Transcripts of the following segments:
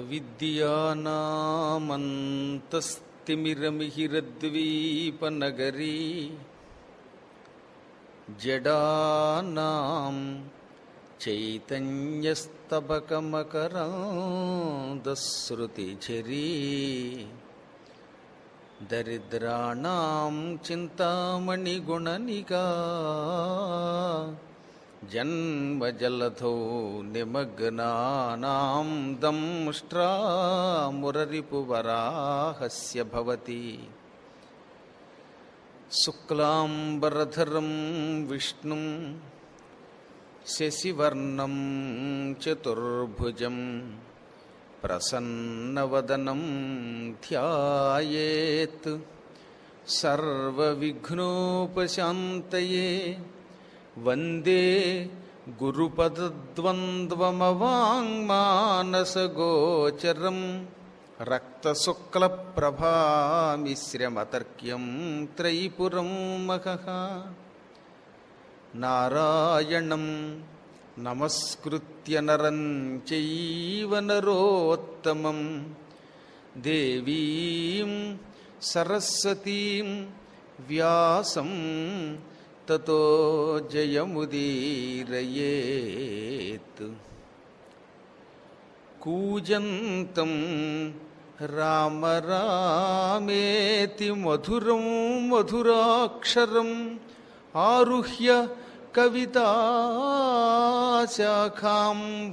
అవిద్యానామంతస్తిమిరమిహిరద్వీపనగరీ జడానాం చైతన్యస్తబకమకరాంధశ్రుతిఝరీ దరిద్రాణాం చింతామణిగుణనికా జన్మజలధౌ నిమగ్నానాం దంష్ట్రామురరిపువరాహస్య భవతి శుక్లాంబరధరం విష్ణుం శశివర్ణం చతుర్భుజం ప్రసన్నవదనం ధ్యాయేత్ సర్వవిఘ్నోపశాంతయే వందే గురుపదద్వంద్వమవాంగ్మానసగోచరం రక్తశుక్లప్రభామిశ్రమతర్క్యం త్రైపురం మహః నారాయణం నమస్కృత్య నరం చైవ నరోత్తమం దేవీం సరస్వతీం వ్యాసం తతో జయముదీరయేత్. కూజంతం రామ రామేతి మధురం మధురాక్షరం ఆరుహ్య కవితాశాఖాం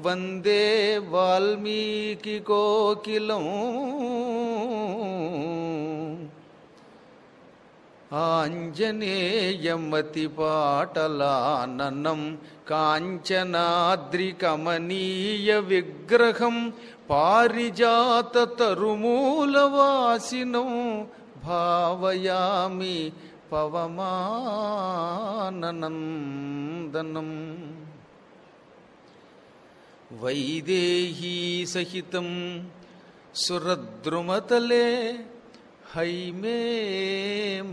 వందే వాల్మీకి కోకిలం ఆంజనేయమతిపాటలాననం కాంచనాద్రికమనీయ విగ్రహం పారిజాతతరుమూలవాసినం భావయామి పవమాననందనం. వైదేహీ సహితం సురద్రుమతలే హైమే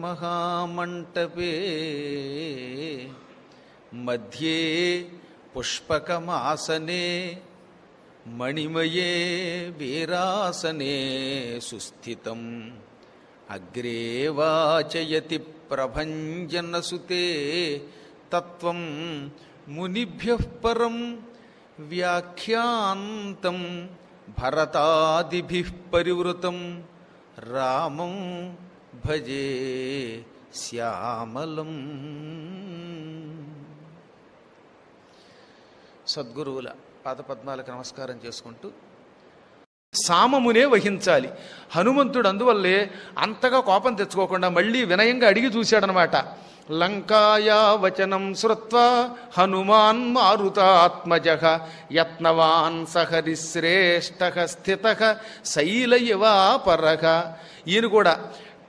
మహామంటపే మధ్యే పుష్పకమాసనే మణిమయే వీరాసనే సుస్థితం అగ్రే వాచయతి ప్రభంజనసుతే తత్వం మునిభ్యః పరం వ్యాఖ్యాంతం భరతాదిభిః పరివృతం రామం భజే శ్యామలం. సద్గురువుల పాదపద్మాలకు నమస్కారం చేసుకుంటూ సామమునే వహించాలి. హనుమంతుడు అందువల్లే అంతగా కోపం తెచ్చుకోకుండా మళ్ళీ వినయంగా అడిగి చూశాడనమాట. లంకాయా వచనం శ్రుత్వా హనుమాన్ మారుతాత్మజః యత్నవాన్ సహరిశ్రేష్ఠః స్థితః శైలయవాపరః. ఈయన కూడా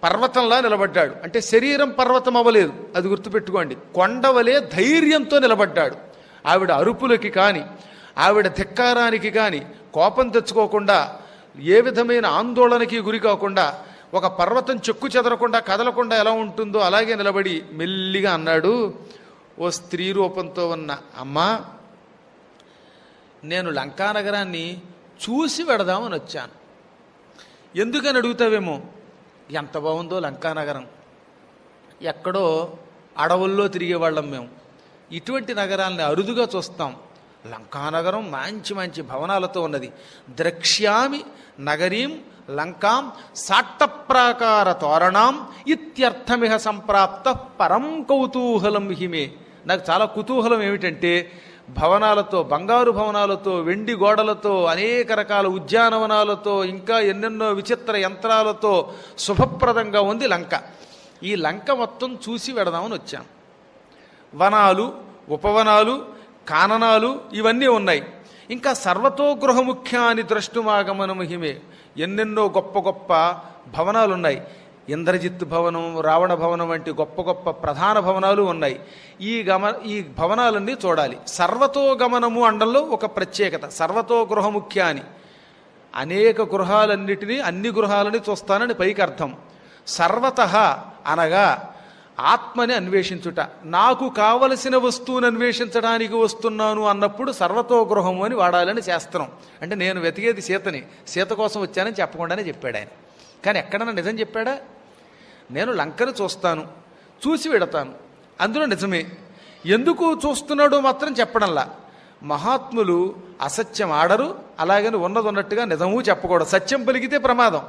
పర్వతంలా నిలబడ్డాడు. అంటే శరీరం పర్వతం అవ్వలేదు, అది గుర్తుపెట్టుకోండి. కొండవలే ధైర్యంతో నిలబడ్డాడు. ఆవిడ అరుపులకి కానీ ఆవిడ ధిక్కారానికి కానీ కోపం తెచ్చుకోకుండా, ఏ విధమైన ఆందోళనకి గురి కాకుండా, ఒక పర్వతం చెక్కు చెదరకుండా కదలకుండా ఎలా ఉంటుందో అలాగే నిలబడి మెల్లిగా అన్నాడు, ఓ స్త్రీ రూపంతో ఉన్న అమ్మా, నేను లంకానగరాన్ని చూసి వెడదామని వచ్చాను. ఎందుకని అడుగుతావేమో, ఎంత బాగుందో లంకానగరం. ఎక్కడో అడవుల్లో తిరిగేవాళ్ళం మేము. ఇటువంటి నగరాల్ని అరుదుగా చూస్తాం. లంకానగరం మంచి మంచి భవనాలతో ఉన్నది. ద్రక్ష్యామి నగరీం లంకాం సాట్టప్రాకార తోరణాం ఇత్యర్థమిహ సంప్రాప్త పరం కౌతూహలం హిమే. నాకు చాలా కుతూహలం ఏమిటంటే, భవనాలతో, బంగారు భవనాలతో, వెండి గోడలతో, అనేక రకాల ఉద్యానవనాలతో, ఇంకా ఎన్నెన్నో విచిత్ర యంత్రాలతో శుభప్రదంగా ఉంది లంక. ఈ లంక మొత్తం చూసి వెడదామని వచ్చాను. వనాలు, ఉపవనాలు, కాననాలు ఇవన్నీ ఉన్నాయి. ఇంకా సర్వతో గృహముఖ్యాని ద్రష్టుమాగమన మహిమే. ఎన్నెన్నో గొప్ప గొప్ప భవనాలు ఉన్నాయి. ఇంద్రజిత్ భవనం, రావణ భవనం వంటి గొప్ప గొప్ప ప్రధాన భవనాలు ఉన్నాయి. ఈ భవనాలన్నీ చూడాలి. సర్వతో గమనము అండంలో ఒక ప్రత్యేకత. సర్వతో గృహముఖ్యాని, అనేక గృహాలన్నిటినీ, అన్ని గృహాలని చూస్తానని పైకి అర్థం. సర్వతః అనగా ఆత్మని అన్వేషించుట. నాకు కావలసిన వస్తువుని అన్వేషించడానికి వస్తున్నాను అన్నప్పుడు సర్వతోగృహము అని వాడాలని శాస్త్రం. అంటే నేను వెతికేది సీతని, సీత కోసం వచ్చానని చెప్పకుండానే చెప్పాడు ఆయన. కానీ ఎక్కడన్నా నిజం చెప్పాడా? నేను లంకను చూస్తాను, చూసి వెడతాను, అందులో నిజమే. ఎందుకు చూస్తున్నాడో మాత్రం చెప్పడంలా. మహాత్ములు అసత్యం ఆడరు, అలాగని ఉన్నది ఉన్నట్టుగా నిజమూ చెప్పకూడదు. సత్యం పలికితే ప్రమాదం,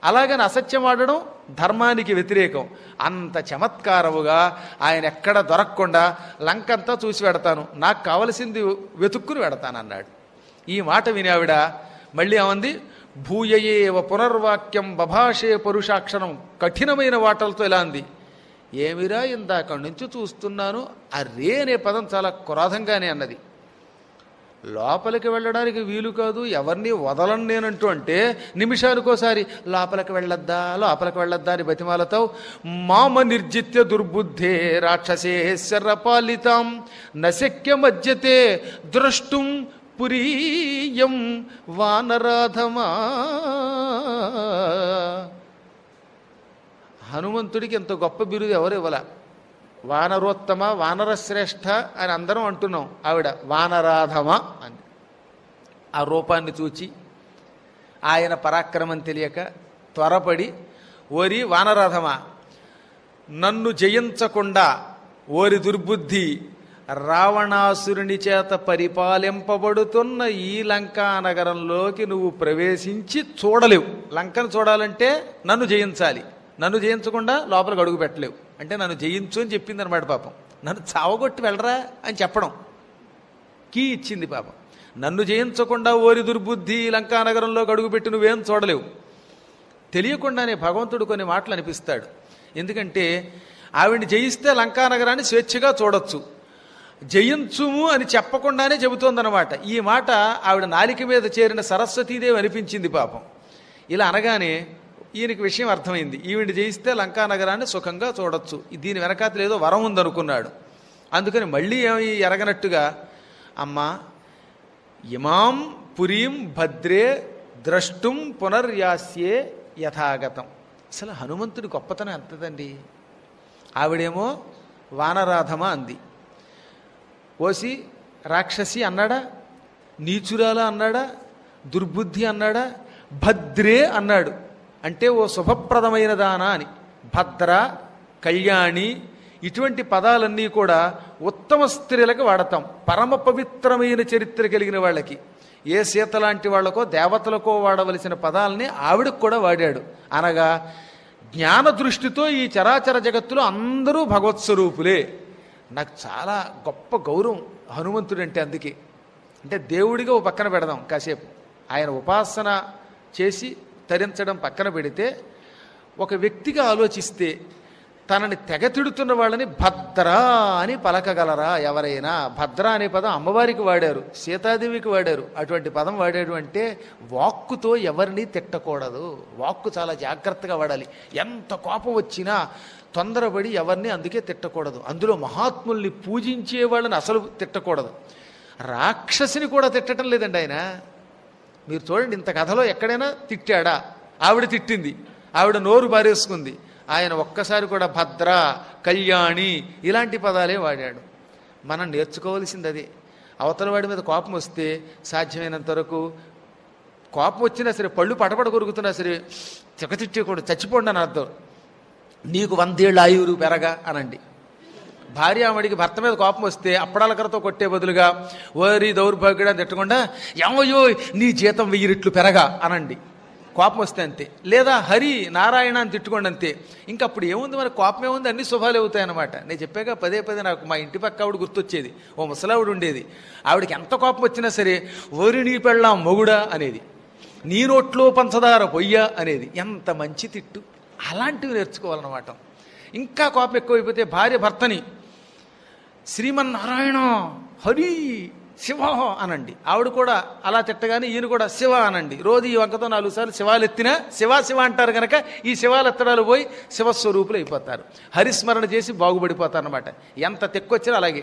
అలాగని అసత్యం ఆడడం ధర్మానికి వ్యతిరేకం. అంత చమత్కారముగా ఆయన ఎక్కడ దొరకకుండా లంకంతా చూసి వెడతాను, నాకు కావలసింది వెతుక్కుని వెడతాను అన్నాడు. ఈ మాట విని ఆవిడ మళ్ళీ ఏమంది, భూయయేవ పునర్వాక్యం బభాషే పరుషాక్షరం. కఠినమైన వాటలతో ఇలా అంది, ఏమిరా ఇందాక నుంచి చూస్తున్నాను. అరే అనే పదం చాలా క్రోధంగానే అన్నది. లోపలికి వెళ్ళడానికి వీలు కాదు, ఎవరిని వదలను నేనంటూ అంటే నిమిషానికోసారి లోపలికి వెళ్ళొద్దా అని బతిమాలతావు. మామ నిర్జిత్య దుర్బుద్ధే రాక్షసేశ్వర పాలితాం నశక్య మధ్యతే ద్రష్టుం పురీయం వానరాధమా. హనుమంతుడికి ఎంత గొప్ప బిరుదు ఎవరు ఇవ్వాల. వానరోత్తమ, వానరశ్రేష్ఠ అని అందరం అంటున్నాం. ఆవిడ వానరాధమ అని. ఆ రూపాన్ని చూచి ఆయన పరాక్రమం తెలియక త్వరపడి, ఓరి వానరాధమ, నన్ను జయించకుండా ఓరి దుర్బుద్ధి, రావణాసురుని చేత పరిపాలింపబడుతున్న ఈ లంకా నగరంలోకి నువ్వు ప్రవేశించి చూడలేవు. లంకను చూడాలంటే నన్ను జయించాలి, నన్ను జయించకుండా లోపలికి అడుగు పెట్టలేవు. అంటే నన్ను జయించు అని చెప్పింది అనమాట. పాపం నన్ను చావగొట్టి వెళ్ళరా అని చెప్పడం కీ ఇచ్చింది పాపం. నన్ను జయించకుండా ఓరి దుర్బుద్ధి, లంకానగరంలోకి అడుగుపెట్టి నువ్వేం చూడలేవు. తెలియకుండానే భగవంతుడు కొన్ని మాటలు అనిపిస్తాడు. ఎందుకంటే ఆవిడ్ని జయిస్తే లంకానగరాన్ని స్వేచ్ఛగా చూడొచ్చు, జయించుము అని చెప్పకుండానే చెబుతోందనమాట. ఈ మాట ఆవిడ నాలిక మీద చేరిన సరస్వతీదేవి అనిపించింది పాపం. ఇలా అనగానే ఈయనకి విషయం అర్థమైంది. ఈవిడ జయిస్తే లంకానగరాన్ని సుఖంగా చూడొచ్చు, దీని వెనకాతలు ఏదో వరం ఉందనుకున్నాడు. అందుకని మళ్ళీ ఏమి ఎరగనట్టుగా, అమ్మా ఇమాం పురీం భద్రే ద్రష్టుం పునర్యాస్యే యథాగతం. అసలు హనుమంతుడి గొప్పతనం ఎంతదండి. ఆవిడేమో వానరాధమ అంది, ఓసి రాక్షసి అన్నాడా, నీచురాల అన్నాడా, దుర్బుద్ధి అన్నాడా, భద్రే అన్నాడు. అంటే ఓ శుభప్రదమైన దానా అని. భద్ర, కళ్యాణి ఇటువంటి పదాలన్నీ కూడా ఉత్తమ స్త్రీలకు వాడతాం. పరమ పవిత్రమైన చరిత్ర కలిగిన వాళ్ళకి, ఏ సీత లాంటి వాళ్లకో దేవతలకో వాడవలసిన పదాలని ఆవిడకు కూడా వాడాడు. అనగా జ్ఞాన దృష్టితో ఈ చరాచర జగత్తులో అందరూ భగవత్స్వరూపులే. నాకు చాలా గొప్ప గౌరవం హనుమంతుడంటే. అందుకే అంటే దేవుడిగా ఓ పక్కన పెడదాం కాసేపు. ఆయన ఉపాసన చేసి తరించడం పక్కన పెడితే, ఒక వ్యక్తిగా ఆలోచిస్తే తనని తెగతిడుతున్న వాళ్ళని భద్ర అని పలకగలరా ఎవరైనా? భద్ర అనే పదం అమ్మవారికి వాడారు, సీతాదేవికి వాడారు. అటువంటి పదం వాడాడు అంటే వాక్కుతో ఎవరిని తిట్టకూడదు. వాక్కు చాలా జాగ్రత్తగా వాడాలి. ఎంత కోపం వచ్చినా తొందరపడి ఎవరిని అందుకే తిట్టకూడదు. అందులో మహాత్ముల్ని పూజించే వాళ్ళని అసలు తిట్టకూడదు. రాక్షసిని కూడా తిట్టడం లేదండి ఆయన. మీరు చూడండి, ఇంత కథలో ఎక్కడైనా తిట్టాడా? ఆవిడ తిట్టింది, ఆవిడ నోరు బారేసుకుంది. ఆయన ఒక్కసారి కూడా భద్ర, కళ్యాణి ఇలాంటి పదాలే వాడాడు. మనం నేర్చుకోవాల్సింది అదే. అవతల వాడి మీద కోపం వస్తే సాధ్యమైనంత వరకు, కోపం వచ్చినా సరే, పళ్ళు పటపట కొరుకుతున్నా సరే, తిట్టకూడదు, చచ్చిపోండి అని అర్థం. నీకు 100 ఏళ్ళు ఆయువు పెరగా అనండి. భార్యామడికి భర్త మీద కోపం వస్తే అప్పడాలకరతో కొట్టే బదులుగా ఓరి దౌర్భాగ్యుడు అని తిట్టకుండా ఏమయ్యో నీ జీతం 1000 రెట్లు పెరగా అనండి. కోపం వస్తే అంతే. లేదా హరి నారాయణ అని తిట్టుకోండి అంతే. ఇంకప్పుడు ఏముంది, మరి కోపం ఏముంది, అన్ని శుభాలు అవుతాయన్నమాట. నేను చెప్పాక పదే నాకు మా ఇంటి పక్క ఆవిడ గుర్తొచ్చేది. ఓ ముసలావిడ ఉండేది. ఆవిడకి ఎంత కోపం వచ్చినా సరే ఓరి నీ పెళ్ళాం మొగుడా అనేది, నీ నోట్లో పంచదార పొయ్య అనేది. ఎంత మంచి తిట్టు. అలాంటివి నేర్చుకోవాలన్నమాట. ఇంకా కోపం ఎక్కువైపోతే భార్య భర్తని శ్రీమన్నారాయణ, హరి, శివ అనండి. ఆవిడ కూడా అలా తిట్టగానే ఈయన కూడా శివ అనండి. రోజు ఈ వంకతో 4 సార్లు శివాలు ఎత్తినా శివ శివ అంటారు కనుక ఈ శివాలు ఎత్తడాలు పోయి శివస్వరూపులు అయిపోతారు. హరిస్మరణ చేసి బాగుపడిపోతారు అన్నమాట. ఎంత తెక్కొచ్చినా అలాగే.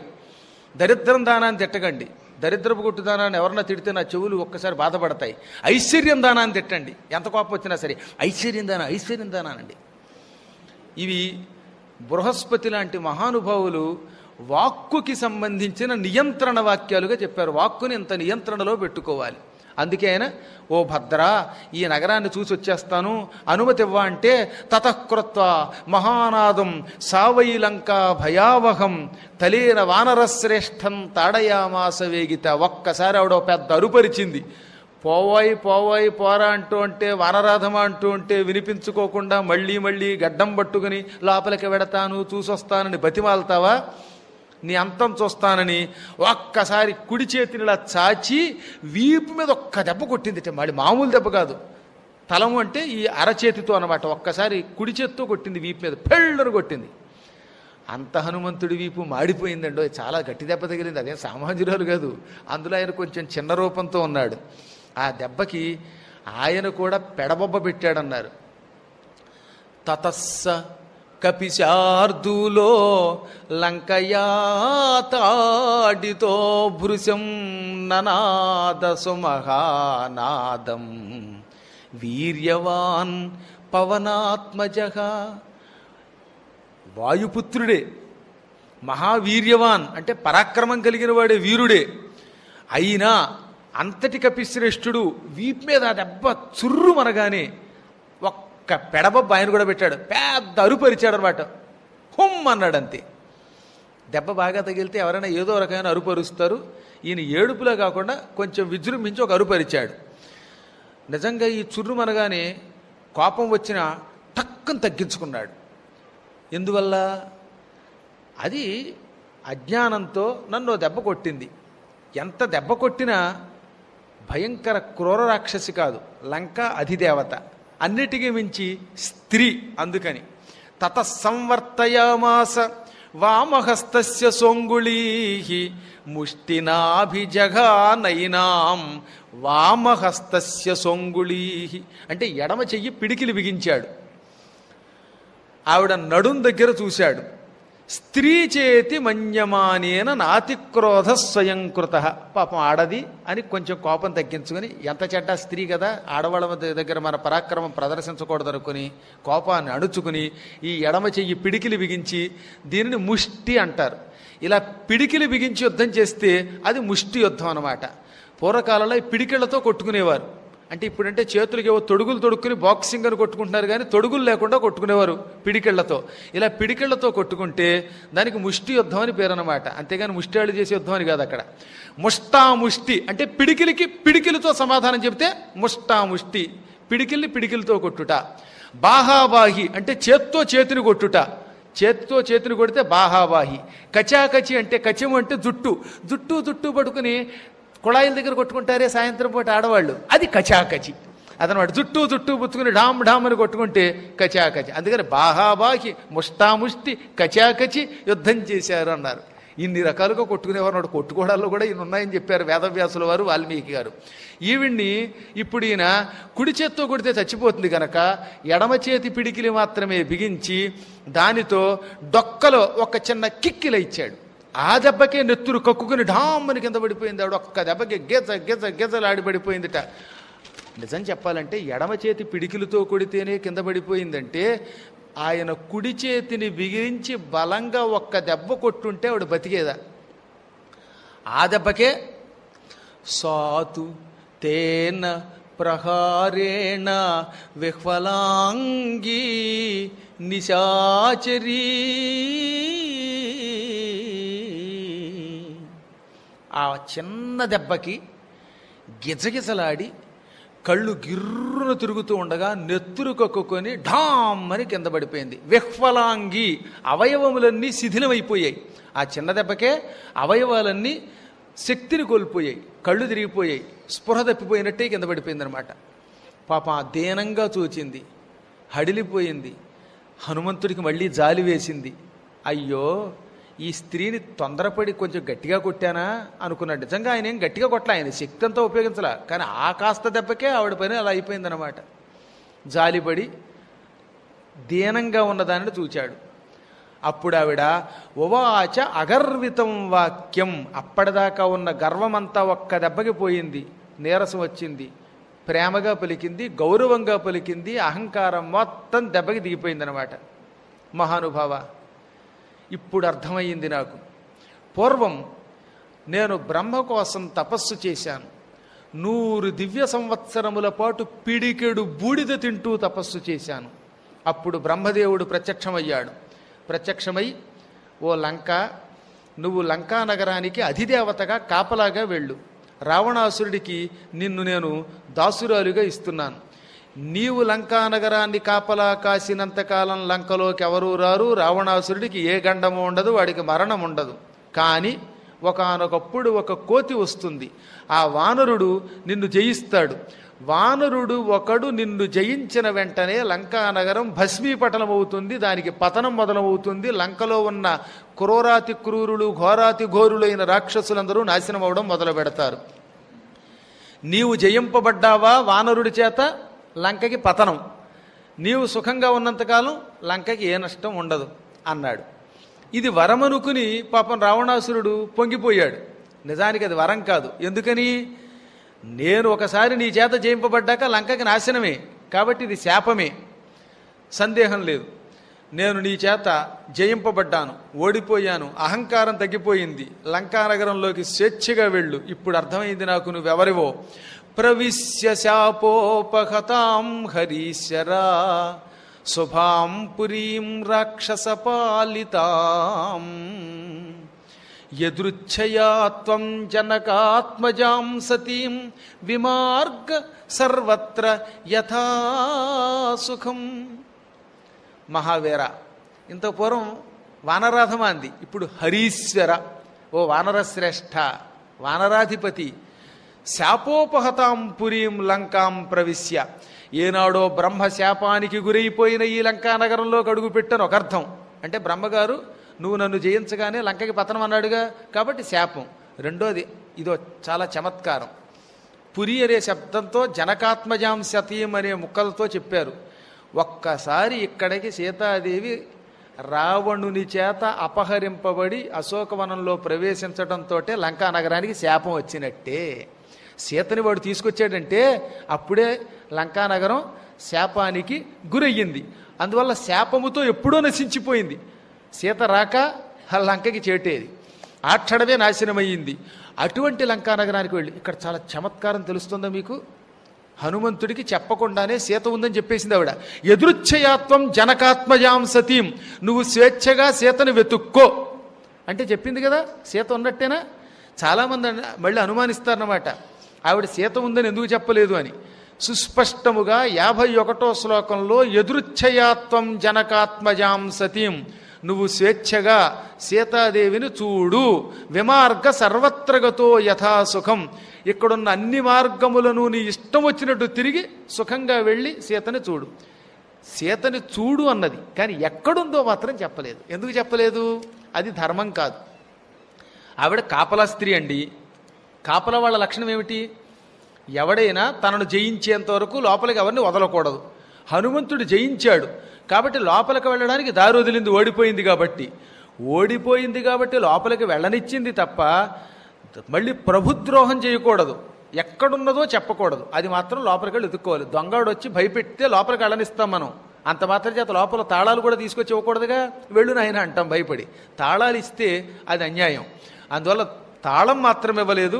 దరిద్రం దానాన్ని తిట్టకండి. దరిద్రపు గుట్టు దానాన్ని ఎవరన్నా తిడితే నా చెవులు ఒక్కసారి బాధపడతాయి. ఐశ్వర్యం దానాన్ని తిట్టండి. ఎంత కోపం వచ్చినా సరే, ఐశ్వర్యం దానా అనండి. ఇవి బృహస్పతి లాంటి మహానుభావులు వాక్కుకి సంబంధించిన నియంత్రణ వాక్యాలుగా చెప్పారు. వాక్కుని ఇంత నియంత్రణలో పెట్టుకోవాలి. అందుకే ఆయన, ఓ భద్రా, ఈ నగరాన్ని చూసి వచ్చేస్తాను, అనుమతి ఇవ్వ అంటే, తతఃకృత్వ మహానాదం సావైలంకా భయావహం తలేన వానరశ్రేష్టం తాడయామాస వేగిత. ఒక్కసారి ఆవిడ పెద్ద అరుపరిచింది. పోవాయి పోవాయి పోరా అంటూ అంటే, వానరాధమా అంటూ ఉంటే వినిపించుకోకుండా మళ్ళీ మళ్ళీ గడ్డం పట్టుకుని లోపలికి వెడతాను, చూసొస్తానని బతిమాలతావా? నీ అంతం చూస్తానని ఒక్కసారి కుడి చేతిని ఇలా చాచి వీపు మీద ఒక్క దెబ్బ కొట్టింది. మళ్ళీ మామూలు దెబ్బ కాదు, తలము అంటే ఈ అరచేతితో అనమాట. ఒక్కసారి కుడి చేతితో కొట్టింది, వీపు మీద పెళ్ళను కొట్టింది. అంత హనుమంతుడి వీపు మాడిపోయిందండో, చాలా గట్టి దెబ్బ తగిలింది. అదేం సామాన్యురాలు కాదు, అందులో ఆయన కొంచెం చిన్న రూపంతో ఉన్నాడు. ఆ దెబ్బకి ఆయన కూడా పెడబొబ్బ పెట్టాడన్నారు. తతస్స కపిశార్దూలో లంకయా తాడితో భృశం ననాద సుమహానాదం వీర్యవాన్ పవనాత్మజ. వాయుపుత్రుడే, మహావీర్యవాన్ అంటే పరాక్రమం కలిగిన వాడే, వీరుడే అయినా అంతటి కపిశ్రేష్ఠుడు వీపు మీద ఆ దెబ్బ చుర్రు మనగానే ఒక్క పెడబొబ్బ ఆయన కూడా పెట్టాడు. పెద్ద అరుపరిచాడు అనమాట. హుమ్ అన్నాడు అంతే. దెబ్బ బాగా తగిలితే ఎవరైనా ఏదో రకమైన అరుపరుస్తారు. ఈయన ఏడుపులా కాకుండా కొంచెం విజృంభించి ఒక అరుపరిచాడు. నిజంగా ఈ చుర్రు మనగానే కోపం వచ్చిన టక్కుని తగ్గించుకున్నాడు. ఎందువల్ల? అది అజ్ఞానంతో నన్ను దెబ్బ కొట్టింది. ఎంత దెబ్బ కొట్టినా భయంకర క్రూర రాక్షసి కాదు, లంక అధిదేవత, అన్నిటికీ మించి స్త్రీ. అందుకని తత సంవర్తయామాస వామహస్తస్య సోంగుళీ ముష్టినాభిజఘానైనాం వామహస్తస్య సోంగుళీ అంటే ఎడమ చెయ్యి పిడికిలి బిగించాడు. ఆవిడ నడుం దగ్గర చూశాడు. స్త్రీ చేతి మన్యమానేన నాతిక్రోధ స్వయంకృత. పాపం ఆడది అని కొంచెం కోపం తగ్గించుకొని, ఎంత చెడ్డ స్త్రీ కదా, ఆడవాళ్ళ దగ్గర మన పరాక్రమం ప్రదర్శించకూడదు అనుకుని కోపాన్ని అణుచుకుని ఈ ఎడమ చెయ్యి పిడికిలి బిగించి, దీనిని ముష్టి అంటారు. ఇలా పిడికిలి బిగించి యుద్ధం చేస్తే అది ముష్టి యుద్ధం అన్నమాట. పూర్వకాలంలో ఈ పిడికిళ్లతో కొట్టుకునేవారు. అంటే ఇప్పుడంటే చేతులకి ఏవో తొడుగులు తొడుక్కుని బాక్సింగ్ అని కొట్టుకుంటున్నారు, కానీ తొడుగులు లేకుండా కొట్టుకునేవారు పిడికిళ్లతో. ఇలా పిడికిళ్లతో కొట్టుకుంటే దానికి ముష్టి యుద్ధం అని పేరు అనమాట. అంతేగాని ముష్టివాళ్ళు చేసే యుద్ధం అని కాదు. అక్కడ ముష్టాముష్టి అంటే పిడికిలికి పిడికిలతో సమాధానం చెబితే ముష్టాముష్టి, పిడికిల్ని పిడికిలతో కొట్టుట. బాహాబాహి అంటే చేత్తో చేతిని కొట్టుట, చేతితో చేతిని కొడితే బాహాబాహి. కచాకచి అంటే కచము అంటే జుట్టు, జుట్టు జుట్టు పట్టుకుని కుళాయిల దగ్గర కొట్టుకుంటారే సాయంత్రం పూట ఆడవాళ్ళు, అది కచాకచి అదనమాట. జుట్టు జుట్టు పుచ్చుకుని ఢామ్ ఢామ్ అని కొట్టుకుంటే కచాకచి. అందుకని బాహాబాహి, ముష్టాముష్టి, కచాకచి యుద్ధం చేశారు అన్నారు. ఇన్ని రకాలుగా కొట్టుకునేవారు. కొట్టుకోవడాల్లో కూడా ఈయన ఉన్నాయని చెప్పారు వేదవ్యాసుల వారు, వాల్మీకి గారు. ఈవిడ్ని ఇప్పుడు ఈయన కుడి చేత్తో కొడితే చచ్చిపోతుంది కనుక ఎడమ చేతి పిడికిలి మాత్రమే బిగించి దానితో డొక్కలో ఒక చిన్న కిక్కిల ఇచ్చాడు. ఆ దెబ్బకే నెత్తురు కక్కుకుని ఢామ్మని కింద పడిపోయింది. ఆవిడ ఒక్క దెబ్బకి గెజ గెజ గెజలాడి పడిపోయిందిట. నిజం చెప్పాలంటే ఎడమ చేతి పిడికిలతో కొడితేనే కింద పడిపోయిందంటే ఆయన కుడి చేతిని బిగించి బలంగా ఒక్క దెబ్బ కొట్టుంటే ఆవిడ బతికేదా? ఆ దెబ్బకే సాతు తేన ప్రహారేణ విహ్వలాంగీ నిశాచరీ. ఆ చిన్న దెబ్బకి గిజగిజలాడి కళ్ళు గిర్రును తిరుగుతూ ఉండగా నెత్తురు కక్కుకొని ఢామ్మని కింద పడిపోయింది. విహ్వలాంగి అవయవములన్నీ శిథిలమైపోయాయి. ఆ చిన్న దెబ్బకే అవయవాలన్నీ శక్తిని కోల్పోయాయి, కళ్ళు తిరిగిపోయాయి, స్పృహ తప్పిపోయినట్టే కింద పడిపోయింది అనమాట. పాపం ఆ దీనంగా చూచింది, హడిలిపోయింది. హనుమంతుడికి మళ్ళీ జాలి వేసింది. అయ్యో, ఈ స్త్రీని తొందరపడి కొంచెం గట్టిగా కొట్టానా అనుకున్నాడు. నిజంగా ఆయన ఏం గట్టిగా కొట్టలే, ఆయన శక్తి అంతా ఉపయోగించలే, కానీ ఆ కాస్త దెబ్బకే ఆవిడ పని అలా అయిపోయిందనమాట. జాలిపడి దీనంగా ఉన్నదానిని చూచాడు. అప్పుడు ఆవిడ ఉవాచ అగర్వితం వాక్యం. అప్పటిదాకా ఉన్న గర్వమంతా ఒక్క దెబ్బకి పోయింది, నీరసం వచ్చింది, ప్రేమగా పలికింది, గౌరవంగా పలికింది, అహంకారం మొత్తం దెబ్బకి దిగిపోయిందనమాట. మహానుభావ, ఇప్పుడు అర్థమయ్యింది నాకు. పూర్వం నేను బ్రహ్మ కోసం తపస్సు చేశాను. 100 దివ్య సంవత్సరముల పాటు పిడికెడు బూడిద తింటూ తపస్సు చేశాను. అప్పుడు బ్రహ్మదేవుడు ప్రత్యక్షమయ్యాడు. ప్రత్యక్షమై, ఓ లంక, నువ్వు లంకా నగరానికి అధిదేవతగా కాపలాగా వెళ్ళు. రావణాసురుడికి నిన్ను నేను దాసురాలుగా ఇస్తున్నాను. నీవు లంకా నగరాన్ని కాపలా కాసినంతకాలం లంకలోకి ఎవరూ రారు, రావణాసురుడికి ఏ గండము ఉండదు, వాడికి మరణం ఉండదు. కానీ ఒకానొకప్పుడు ఒక కోతి వస్తుంది. ఆ వానరుడు నిన్ను జయిస్తాడు. వానరుడు ఒకడు నిన్ను జయించిన వెంటనే లంకా నగరం భస్మీపటలం అవుతుంది, దానికి పతనం మొదలవుతుంది. లంకలో ఉన్న క్రూరాతి క్రూరులు, ఘోరాతి ఘోరులైన రాక్షసులందరూ నాశనం అవడం మొదలు పెడతారు. నీవు జయింపబడ్డావా వానరుడి చేత, లంకకి పతనం. నీవు సుఖంగా ఉన్నంతకాలం లంకకి ఏ నష్టం ఉండదు అన్నాడు. ఇది వరమనుకుని పాపం రావణాసురుడు పొంగిపోయాడు. నిజానికి అది వరం కాదు. ఎందుకని? నేను ఒకసారి నీ చేత జయింపబడ్డాక లంకకి నాశనమే, కాబట్టి ఇది శాపమే, సందేహం లేదు. నేను నీ చేత జయింపబడ్డాను, ఓడిపోయాను, అహంకారం తగ్గిపోయింది, లంకానగరంలోకి స్వేచ్ఛగా వెళ్ళు. ఇప్పుడు అర్థమైంది నాకు నువ్వెవరివో. ప్రవిశ్య శాపోపహతాం హరీశ్వరా శుభాం పురీం రాక్షసపాలితాం యదృచ్ఛయా త్వం జనకాత్మజాం సతీం విమార్గ సర్వత్ర యథా సుఖం. మహావీర, ఇంత పూర్వం వానరాధమా అంది, ఇప్పుడు హరీశ్వర, ఓ వానరశ్రేష్ఠ, వానరాధిపతి, శాపోపహతాం పురీం లంకాం ప్రవిశ్య. ఏనాడో బ్రహ్మ శాపానికి గురైపోయిన ఈ లంకా నగరంలోకి అడుగు పెట్టాను ఒక అర్థం. అంటే బ్రహ్మగారు నువ్వు నన్ను జయించగానే లంకకి పతనం అన్నాడుగా, కాబట్టి శాపం. రెండోది, ఇదో చాలా చమత్కారం. పురి అనే శబ్దంతో జనకాత్మజాం సతీం అనే ముక్కలతో చెప్పారు. ఒక్కసారి ఇక్కడికి సీతాదేవి రావణుని చేత అపహరింపబడి అశోకవనంలో ప్రవేశించడంతో లంకా నగరానికి శాపం వచ్చినట్టే. సీతని వాడు తీసుకొచ్చాడంటే అప్పుడే లంకానగరం శాపానికి గురయ్యింది. అందువల్ల శాపముతో ఎప్పుడో నశించిపోయింది. సీత రాక ఆ లంకకి చేటేది, ఆ క్షణమే నాశనమయ్యింది. అటువంటి లంకానగరానికి వెళ్ళి, ఇక్కడ చాలా చమత్కారం తెలుస్తుందా మీకు? హనుమంతుడికి చెప్పకుండానే సీత ఉందని చెప్పేసింది ఆవిడ. యదృచ్ఛయాత్వం జనకాత్మజాం సతీం, నువ్వు స్వేచ్ఛగా సీతను వెతుక్కో అంటే చెప్పింది కదా, సీత ఉన్నట్టేనా? చాలామంది మళ్ళీ అనుమానిస్తారన్నమాట, ఆవిడ సీత ఉందని ఎందుకు చెప్పలేదు అని. సుస్పష్టముగా 51వ శ్లోకంలో యదృచ్ఛయాత్వం జనకాత్మజాం సతీం, నువ్వు స్వేచ్ఛగా సీతాదేవిని చూడు, విమార్గ సర్వత్రగతో యథాసుఖం, ఇక్కడున్న అన్ని మార్గములను నీ ఇష్టం వచ్చినట్టు తిరిగి సుఖంగా వెళ్ళి సీతని చూడు. సీతని చూడు అన్నది, కానీ ఎక్కడుందో మాత్రం చెప్పలేదు. ఎందుకు చెప్పలేదు? అది ధర్మం కాదు. ఆవిడ కాపలా స్త్రీ అండి. కాపలా వాళ్ళ లక్షణం ఏమిటి? ఎవడైనా తనను జయించేంత వరకు లోపలికి ఎవరిని వదలకూడదు. హనుమంతుడు జయించాడు కాబట్టి లోపలికి వెళ్ళడానికి దారి వదిలింది, ఓడిపోయింది కాబట్టి లోపలికి వెళ్ళనిచ్చింది తప్ప మళ్ళీ ప్రభుద్రోహం చేయకూడదు. ఎక్కడున్నదో చెప్పకూడదు, అది మాత్రం లోపలికి వెళ్ళి ఎదుక్కోవాలి. దొంగడు వచ్చి భయపెడితే లోపలికి వెళ్ళనిస్తాం మనం, అంత మాత్రం చేత లోపల తాళాలు కూడా తీసుకొచ్చి ఇవ్వకూడదుగా. వెళ్ళు నాయన అంటాం భయపడి. తాళాలు ఇస్తే అది అన్యాయం. అందువల్ల తాళం మాత్రం ఇవ్వలేదు,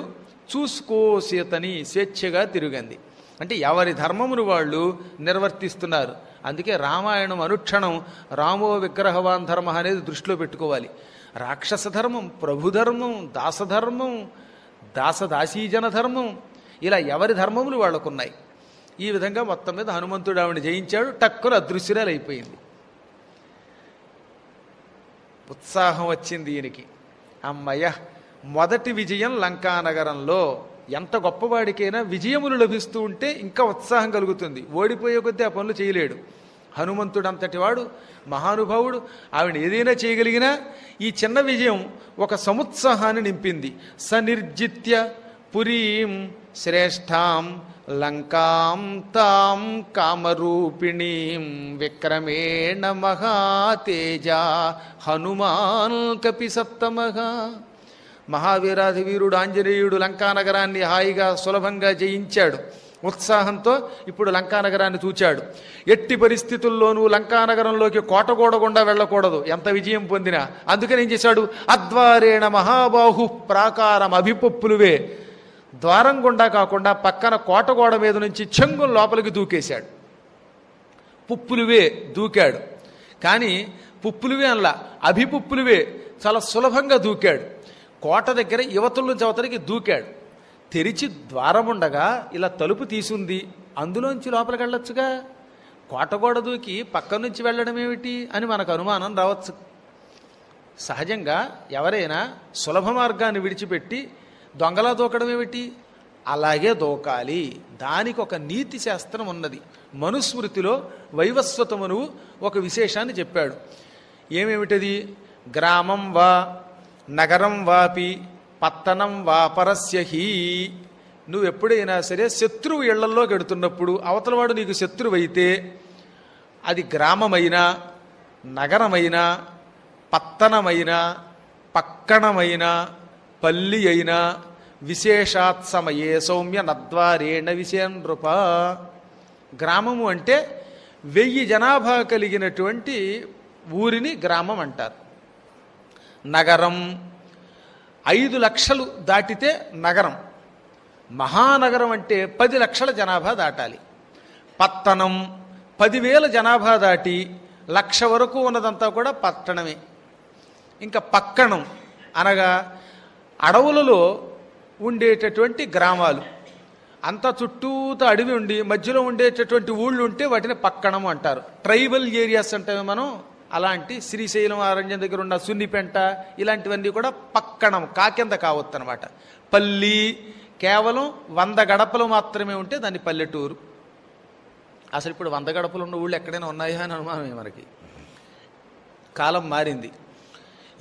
చూసుకో సీతని, స్వేచ్ఛగా తిరిగింది. అంటే ఎవరి ధర్మమును వాళ్ళు నిర్వర్తిస్తున్నారు. అందుకే రామాయణం అనుక్షణం రామో విగ్రహవాన్ ధర్మ అనేది దృష్టిలో పెట్టుకోవాలి. రాక్షస ధర్మం, ప్రభుధర్మం, దాసధర్మం, దాసదాసీజన ధర్మం, ఇలా ఎవరి ధర్మములు వాళ్ళకున్నాయి. ఈ విధంగా మొత్తం మీద హనుమంతుడు ఆవిడని జయించాడు. టక్కున అదృశ్యురాలు అయిపోయింది. ఉత్సాహం వచ్చింది ఈయనకి. అమ్మయ్య, మొదటి విజయం లంకానగరంలో. ఎంత గొప్పవాడికైనా విజయములు లభిస్తూ ఉంటే ఇంకా ఉత్సాహం కలుగుతుంది. ఓడిపోయే కొద్దీ ఆ పనులు చేయలేడు. హనుమంతుడు అంతటి వాడు, మహానుభావుడు. ఆవిడ ఏదైనా చేయగలిగినా ఈ చిన్న విజయం ఒక సముత్సాహాన్ని నింపింది. సనిర్జిత్య పురీం శ్రేష్ఠాం లంకాం తాం కామరూపిణీం విక్రమేణ మహాతేజ హనుమాన్ కపి సప్తమః. మహావీరాధి వీరుడు ఆంజనేయుడు లంకానగరాన్ని హాయిగా సులభంగా జయించాడు. ఉత్సాహంతో ఇప్పుడు లంకానగరాన్ని చూచాడు. ఎట్టి పరిస్థితుల్లోనూ లంకానగరంలోకి కోటగోడ గుండా వెళ్ళకూడదు ఎంత విజయం పొందినా. అందుకని ఏం చేశాడు? అద్వారేణ మహాబాహు ప్రాకారం అభిపొప్పులువే, ద్వారం గుండా కాకుండా పక్కన కోటగోడ మీద నుంచి చెంగుం లోపలికి దూకేశాడు. పుప్పులువే దూకాడు. కానీ పుప్పులువే అనలా, అభిపుప్పులువే, చాలా సులభంగా దూకాడు. కోట దగ్గర యువతల నుంచి అవతలికి దూకాడు. తెరిచి ద్వారముండగా ఇలా తలుపు తీసుంది, అందులోంచి లోపలికి వెళ్ళొచ్చుగా. కోటగోడ దూకి పక్క నుంచి వెళ్ళడం ఏమిటి అని మనకు అనుమానం రావచ్చు. సహజంగా ఎవరైనా సులభ మార్గాన్ని విడిచిపెట్టి దొంగలా దూకడం ఏమిటి? అలాగే దూకాలి. దానికి ఒక నీతి శాస్త్రం ఉన్నది. మనుస్మృతిలో వైవస్వతమనువు ఒక విశేషాన్ని చెప్పాడు. ఏమేమిటది? గ్రామం వా నగరం వాపి పత్తనం వా పరస్యహి. నువ్వు ఎప్పుడైనా సరే శత్రువు ఇళ్లల్లో గడుతున్నప్పుడు అవతలవాడు నీకు శత్రువు అయితే అది గ్రామమైనా నగరమైనా పత్తనమైనా పక్కణమైనా పల్లి అయినా విశేషాత్సమయే సౌమ్య నద్వారేణ విశేనృప. గ్రామము అంటే 1000 జనాభా కలిగినటువంటి ఊరిని గ్రామం అంటారు. నగరం 5 లక్షలు దాటితే నగరం. మహానగరం అంటే 10 లక్షల జనాభా దాటాలి. పట్టణం 10,000 జనాభా దాటి 1,00,000 వరకు ఉన్నదంతా కూడా పట్టణమే. ఇంకా పక్కణం అనగా అడవులలో ఉండేటటువంటి గ్రామాలు. అంతా చుట్టూతో అడవి ఉండి మధ్యలో ఉండేటటువంటి ఊళ్ళు ఉంటే వాటిని పక్కణం అంటారు. ట్రైబల్ ఏరియాస్ అంటే మనం అలాంటి శ్రీశైలం అరణ్యం దగ్గర ఉన్న సున్నిపెంట ఇలాంటివన్నీ కూడా పక్కణం, కాకింద కావద్దు అనమాట. పల్లి కేవలం 100 గడపలు మాత్రమే ఉంటే దాన్ని పల్లెటూరు. అసలు ఇప్పుడు 100 గడపలు ఉన్న ఊళ్ళు ఎక్కడైనా ఉన్నాయా అని అనుమానమే మనకి. కాలం మారింది.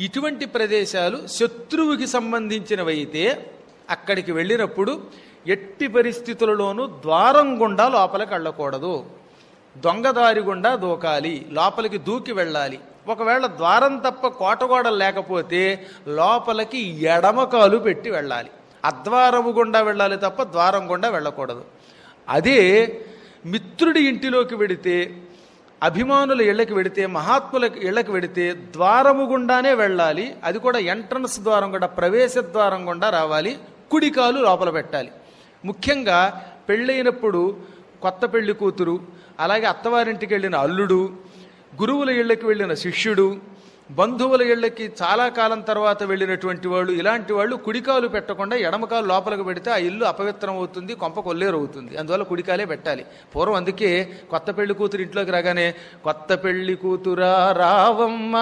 ఇటువంటి ప్రదేశాలు శత్రువుకి సంబంధించినవైతే అక్కడికి వెళ్ళినప్పుడు ఎట్టి పరిస్థితులలోనూ ద్వారం గుండా లోపలికి వెళ్ళకూడదు. దొంగదారి గుండా దూకాలి, లోపలికి దూకి వెళ్ళాలి. ఒకవేళ ద్వారం తప్ప కోటగోడలు లేకపోతే లోపలికి ఎడమకాలు పెట్టి వెళ్ళాలి. అద్వారము గుండా వెళ్ళాలి తప్ప ద్వారం గుండా వెళ్ళకూడదు. అదే మిత్రుడి ఇంటిలోకి వెడితే, అభిమానుల ఇళ్ళకి వెడితే, మహాత్ముల ఇళ్ళకి వెడితే ద్వారము గుండానే వెళ్ళాలి. అది కూడా ఎంట్రన్స్ ద్వారం గుండా, ప్రవేశ ద్వారం గుండా రావాలి. కుడికాలు లోపల పెట్టాలి. ముఖ్యంగా పెళ్ళైనప్పుడు కొత్త పెళ్లి కూతురు, అలాగే అత్తవారింటికి వెళ్ళిన అల్లుడు, గురువుల ఇళ్ళకి వెళ్ళిన శిష్యుడు, బంధువుల ఇళ్ళకి చాలా కాలం తర్వాత వెళ్ళినటువంటి వాళ్ళు, ఇలాంటి వాళ్ళు కుడికాలు పెట్టకుండా ఎడమకాలు లోపలికి పెడితే ఆ ఇల్లు అపవిత్రం అవుతుంది, కొంప కొల్లేరు అవుతుంది. అందువల్ల కుడికాలే పెట్టాలి. పూర్వం అందుకే కొత్త పెళ్లి కూతురు ఇంట్లోకి రాగానే, కొత్త పెళ్లి కూతురా రావమ్మ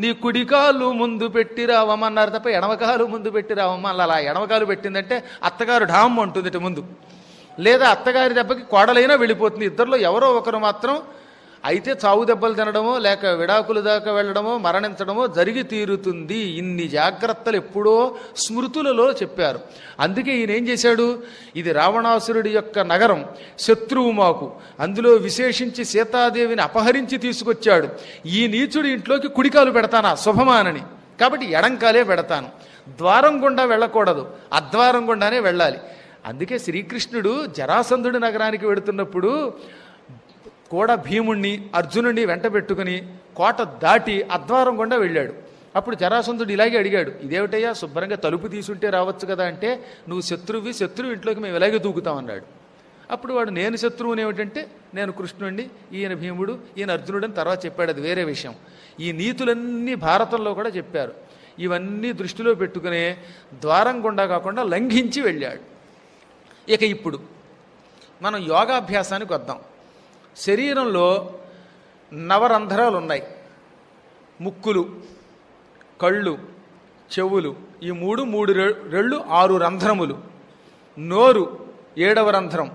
నీ కుడికాలు ముందు పెట్టి రావమ్మ అన్నారు తప్ప ఎడమకాలు ముందు పెట్టి రావమ్మ అలా. ఎడమకాలు పెట్టిందంటే అత్తగారు ఢామ్ అంటుంది ముందు, లేదా అత్తగారి దెబ్బకి కోడలైనా వెళ్ళిపోతుంది. ఇద్దరిలో ఎవరో ఒకరు మాత్రం అయితే చావు దెబ్బలు తినడమో లేక విడాకులు దాకా వెళ్ళడమో మరణించడమో జరిగి తీరుతుంది. ఇన్ని జాగ్రత్తలు ఎప్పుడో స్మృతులలో చెప్పారు. అందుకే ఈయన ఏం చేశాడు? ఇది రావణాసురుడి యొక్క నగరం, శత్రువు మాకు, అందులో విశేషించి సీతాదేవిని అపహరించి తీసుకొచ్చాడు. ఈ నీచుడి ఇంట్లోకి కుడికాలు పెడతానా శుభమానని, కాబట్టి ఎడంకాలే పెడతాను. ద్వారం గుండా వెళ్ళకూడదు, అద్వారం గుండానే వెళ్ళాలి. అందుకే శ్రీకృష్ణుడు జరాసంధుడి నగరానికి వెడుతున్నప్పుడు కూడా భీముణ్ణి అర్జునుడిని వెంట పెట్టుకుని కోట దాటి అద్వారం గుండా వెళ్ళాడు. అప్పుడు జరాసంధుడు ఇలాగే అడిగాడు, ఇదేమిటయ్యా శుభ్రంగా తలుపు తీసుంటే రావచ్చు కదా అంటే, నువ్వు శత్రువు ఇంట్లోకి మేము ఇలాగే దూకుతామన్నాడు. అప్పుడు వాడు నేను శత్రువుని ఏమిటంటే, నేను కృష్ణుడిని, ఈయన భీముడు, ఈయన అర్జునుడు అని తర్వాత చెప్పాడు. అది వేరే విషయం. ఈ నీతులన్నీ భారతంలో కూడా చెప్పారు. ఇవన్నీ దృష్టిలో పెట్టుకునే ద్వారం గుండా కాకుండా లంఘించి వెళ్ళాడు. ఇక ఇప్పుడు మనం యోగాభ్యాసానికి వద్దాం. శరీరంలో నవరంధ్రాలు ఉన్నాయి. ముక్కులు, కళ్ళు, చెవులు, ఈ మూడు రెళ్ళు 6 రంధ్రములు, నోరు 7వ రంధ్రం,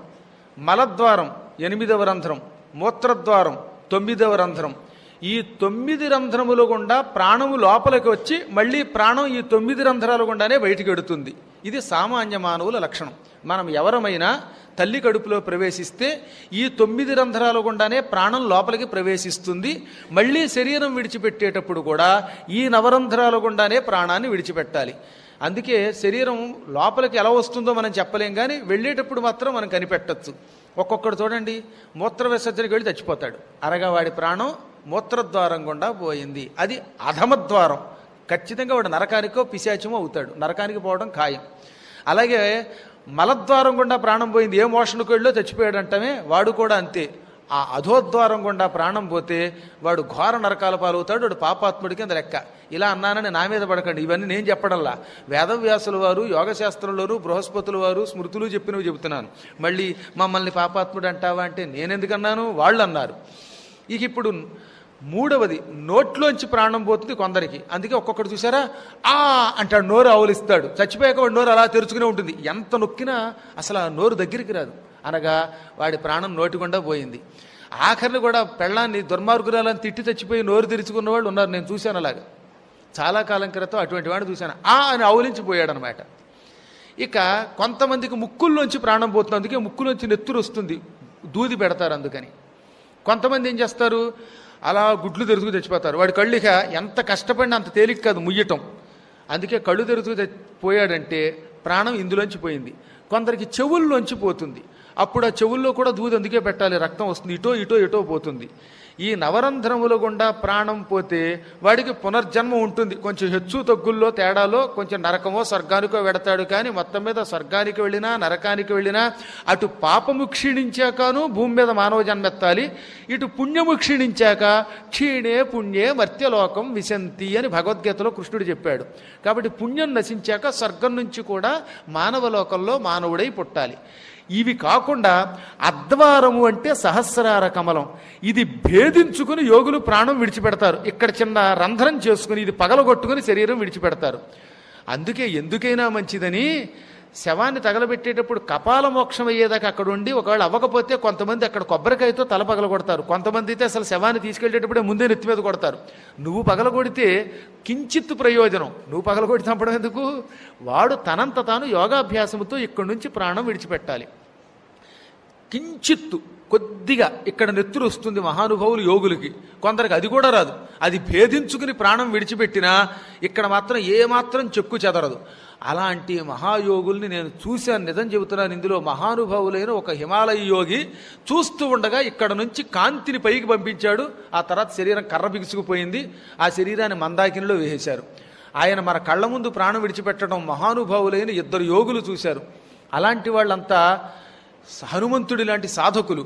మలద్వారం 8వ రంధ్రం, మూత్రద్వారం 9వ రంధ్రం. ఈ 9 రంధ్రముల గుండా ప్రాణము లోపలికి వచ్చి మళ్ళీ ప్రాణం ఈ 9 రంధ్రాల గుండానే బయటికి ఎడుతుంది. ఇది సామాన్య మానవుల లక్షణం. మనం ఎవరమైనా తల్లి కడుపులో ప్రవేశిస్తే ఈ 9 రంధ్రాల గుండానే ప్రాణం లోపలికి ప్రవేశిస్తుంది. మళ్ళీ శరీరం విడిచిపెట్టేటప్పుడు కూడా ఈ నవరంధ్రాల గుండానే ప్రాణాన్ని విడిచిపెట్టాలి. అందుకే శరీరం లోపలికి ఎలా వస్తుందో మనం చెప్పలేం, కానీ వెళ్ళేటప్పుడు మాత్రం మనం కనిపెట్టచ్చు. ఒక్కొక్కడు చూడండి, మూత్ర విసర్జనకి వెళ్ళి చచ్చిపోతాడు, అనగా వాడి ప్రాణం మూత్రద్వారం గుండా పోయింది. అది అధమద్వారం. ఖచ్చితంగా వాడు నరకానికో పిశాచమో అవుతాడు, నరకానికి పోవడం ఖాయం. అలాగే మలద్వారం గుండా ప్రాణం పోయింది, ఏ మోషణకు వెళ్ళో చచ్చిపోయాడు అంటమే, వాడు కూడా అంతే. ఆ అధోద్వారం గుండా ప్రాణం పోతే వాడు ఘోర నరకాల పాలవుతాడు, వాడు పాపాత్ముడి కింద లెక్క. ఇలా అన్నానని నా మీద పడకండి, ఇవన్నీ నేను చెప్పడంలా, వేదవ్యాసుల వారు యోగశాస్త్రంలోనూ బృహస్పతుల వారు స్మృతులు చెప్పినవి చెబుతున్నాను. మళ్ళీ మమ్మల్ని పాపాత్ముడు అంటావా అంటే నేనెందుకన్నాను, వాళ్ళు అన్నారు. ఇక ఇప్పుడు మూడవది, నోట్లోంచి ప్రాణం పోతుంది కొందరికి. అందుకే ఒక్కొక్కడు చూసారా ఆ అంటాడు, నోరు ఆవులిస్తాడు, చచ్చిపోయాక వాడు నోరు అలా తెరుచుకునే ఉంటుంది, ఎంత నొక్కినా అసలు ఆ నోరు దగ్గరికి రాదు, అనగా వాడి ప్రాణం నోటి గుండా పోయింది. ఆఖరిని కూడా పెళ్ళాన్ని దుర్మార్గురాలని తిట్టి చచ్చిపోయి నోరు తెరుచుకున్న వాళ్ళు ఉన్నారు, నేను చూశాను అలాగా చాలా కాలం క్రితం. అటువంటి వాడిని చూశాను, అని ఆవులించిపోయాడు అనమాట. ఇక కొంతమందికి ముక్కుల్లోంచి ప్రాణం పోతుంది, అందుకే ముక్కులోంచి నెత్తురు వస్తుంది, దూది పెడతారు అందుకని. కొంతమంది ఏం చేస్తారు, అలా గుడ్లు తెరుచుకు తెచ్చిపోతారు. వాడి కళ్ళు ఇక ఎంత కష్టపడినా అంత తేలిక కాదు ముయ్యటం, అందుకే కళ్ళు తెరుచుకు పోయాడంటే ప్రాణం ఇందులోంచి పోయింది. కొందరికి చెవుల్లోంచి పోతుంది, అప్పుడు ఆ చెవుల్లో కూడా దూది అందుకే పెట్టాలి, రక్తం వస్తుంది, ఇటో ఇటో ఇటో పోతుంది. ఈ నవరంధ్రముల గుండా ప్రాణం పోతే వాడికి పునర్జన్మ ఉంటుంది. కొంచెం హెచ్చు తగ్గుల్లో తేడాలో కొంచెం నరకమో స్వర్గానికో వెడతాడు, కానీ మొత్తం మీద స్వర్గానికి వెళ్ళినా నరకానికి వెళ్ళినా అటు పాపము క్షీణించాకను భూమి మీద మానవ జన్మెత్తాలి, ఇటు పుణ్యము క్షీణించాక క్షీణే పుణ్యే మర్త్యలోకం విశంతి అని భగవద్గీతలో కృష్ణుడు చెప్పాడు. కాబట్టి పుణ్యం నశించాక స్వర్గం నుంచి కూడా మానవ లోకంలో మానవుడై పుట్టాలి. ఇవి కాకుండా అద్వారము అంటే సహస్రార కమలం, ఇది భేదించుకుని యోగులు ప్రాణం విడిచిపెడతారు. ఇక్కడ చిన్న రంధ్రం చేసుకుని ఇది పగలగొట్టుకుని శరీరం విడిచిపెడతారు. అందుకే ఎందుకైనా మంచిదని శవాన్ని తగలబెట్టేటప్పుడు కపాల మోక్షం అయ్యేదాకా అక్కడ ఉండి, ఒకవేళ అవ్వకపోతే కొంతమంది అక్కడ కొబ్బరికాయతో తల పగలగొడతారు, కొంతమంది అయితే అసలు శవాన్ని తీసుకెళ్లేటప్పుడే ముందే నెత్తి మీద కొడతారు. నువ్వు పగలగొడితే కించిత్ ప్రయోజనం, నువ్వు పగలగొడి చంపడం ఎందుకు? వాడు తనంత తాను యోగాభ్యాసంతో ఇక్కడి నుంచి ప్రాణం విడిచిపెట్టాలి. కించిత్తు కొద్దిగా ఇక్కడ నెత్తురు వస్తుంది మహానుభావులు యోగులకి, కొందరికి అది కూడా రాదు. అది భేదించుకుని ప్రాణం విడిచిపెట్టినా ఇక్కడ మాత్రం ఏమాత్రం చెక్కు చెదరదు. అలాంటి మహాయోగుల్ని నేను చూశాను, నిజం చెబుతున్నాను. ఇందులో మహానుభావులైన ఒక హిమాలయ యోగి చూస్తూ ఉండగా ఇక్కడ నుంచి కాంతిని పైకి పంపించాడు. ఆ తర్వాత శరీరం కర్ర బిగుసుకుపోయింది, ఆ శరీరాన్ని మందాకినిలో వేసేశారు. ఆయన మన కళ్ళ ముందు ప్రాణం విడిచిపెట్టడం మహానుభావులైన 2 యోగులు చూశారు. అలాంటి వాళ్ళంతా హనుమంతుడి లాంటి సాధకులు.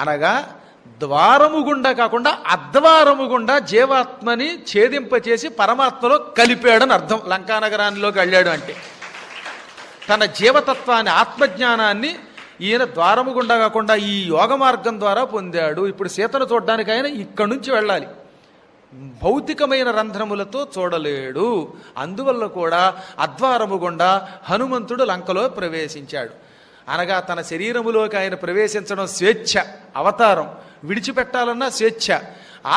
అనగా ద్వారము గుండా కాకుండా అద్వారము గుండా జీవాత్మని ఛేదింపచేసి పరమాత్మలో కలిపాడని అర్థం. లంకానగరానిలోకి వెళ్ళాడు అంటే తన జీవతత్వాన్ని, ఆత్మజ్ఞానాన్ని ఈయన ద్వారము గుండా కాకుండా ఈ యోగ మార్గం ద్వారా పొందాడు. ఇప్పుడు సీతను చూడడానికి ఆయన ఇక్కడి నుంచి వెళ్ళాలి, భౌతికమైన రంధ్రములతో చూడలేడు. అందువల్ల కూడా అద్వారము గుండా హనుమంతుడు లంకలో ప్రవేశించాడు. అనగా తన శరీరములోకి ఆయన ప్రవేశించడం స్వేచ్ఛ, అవతారం. విడిచిపెట్టాలన్నా స్వేచ్ఛ,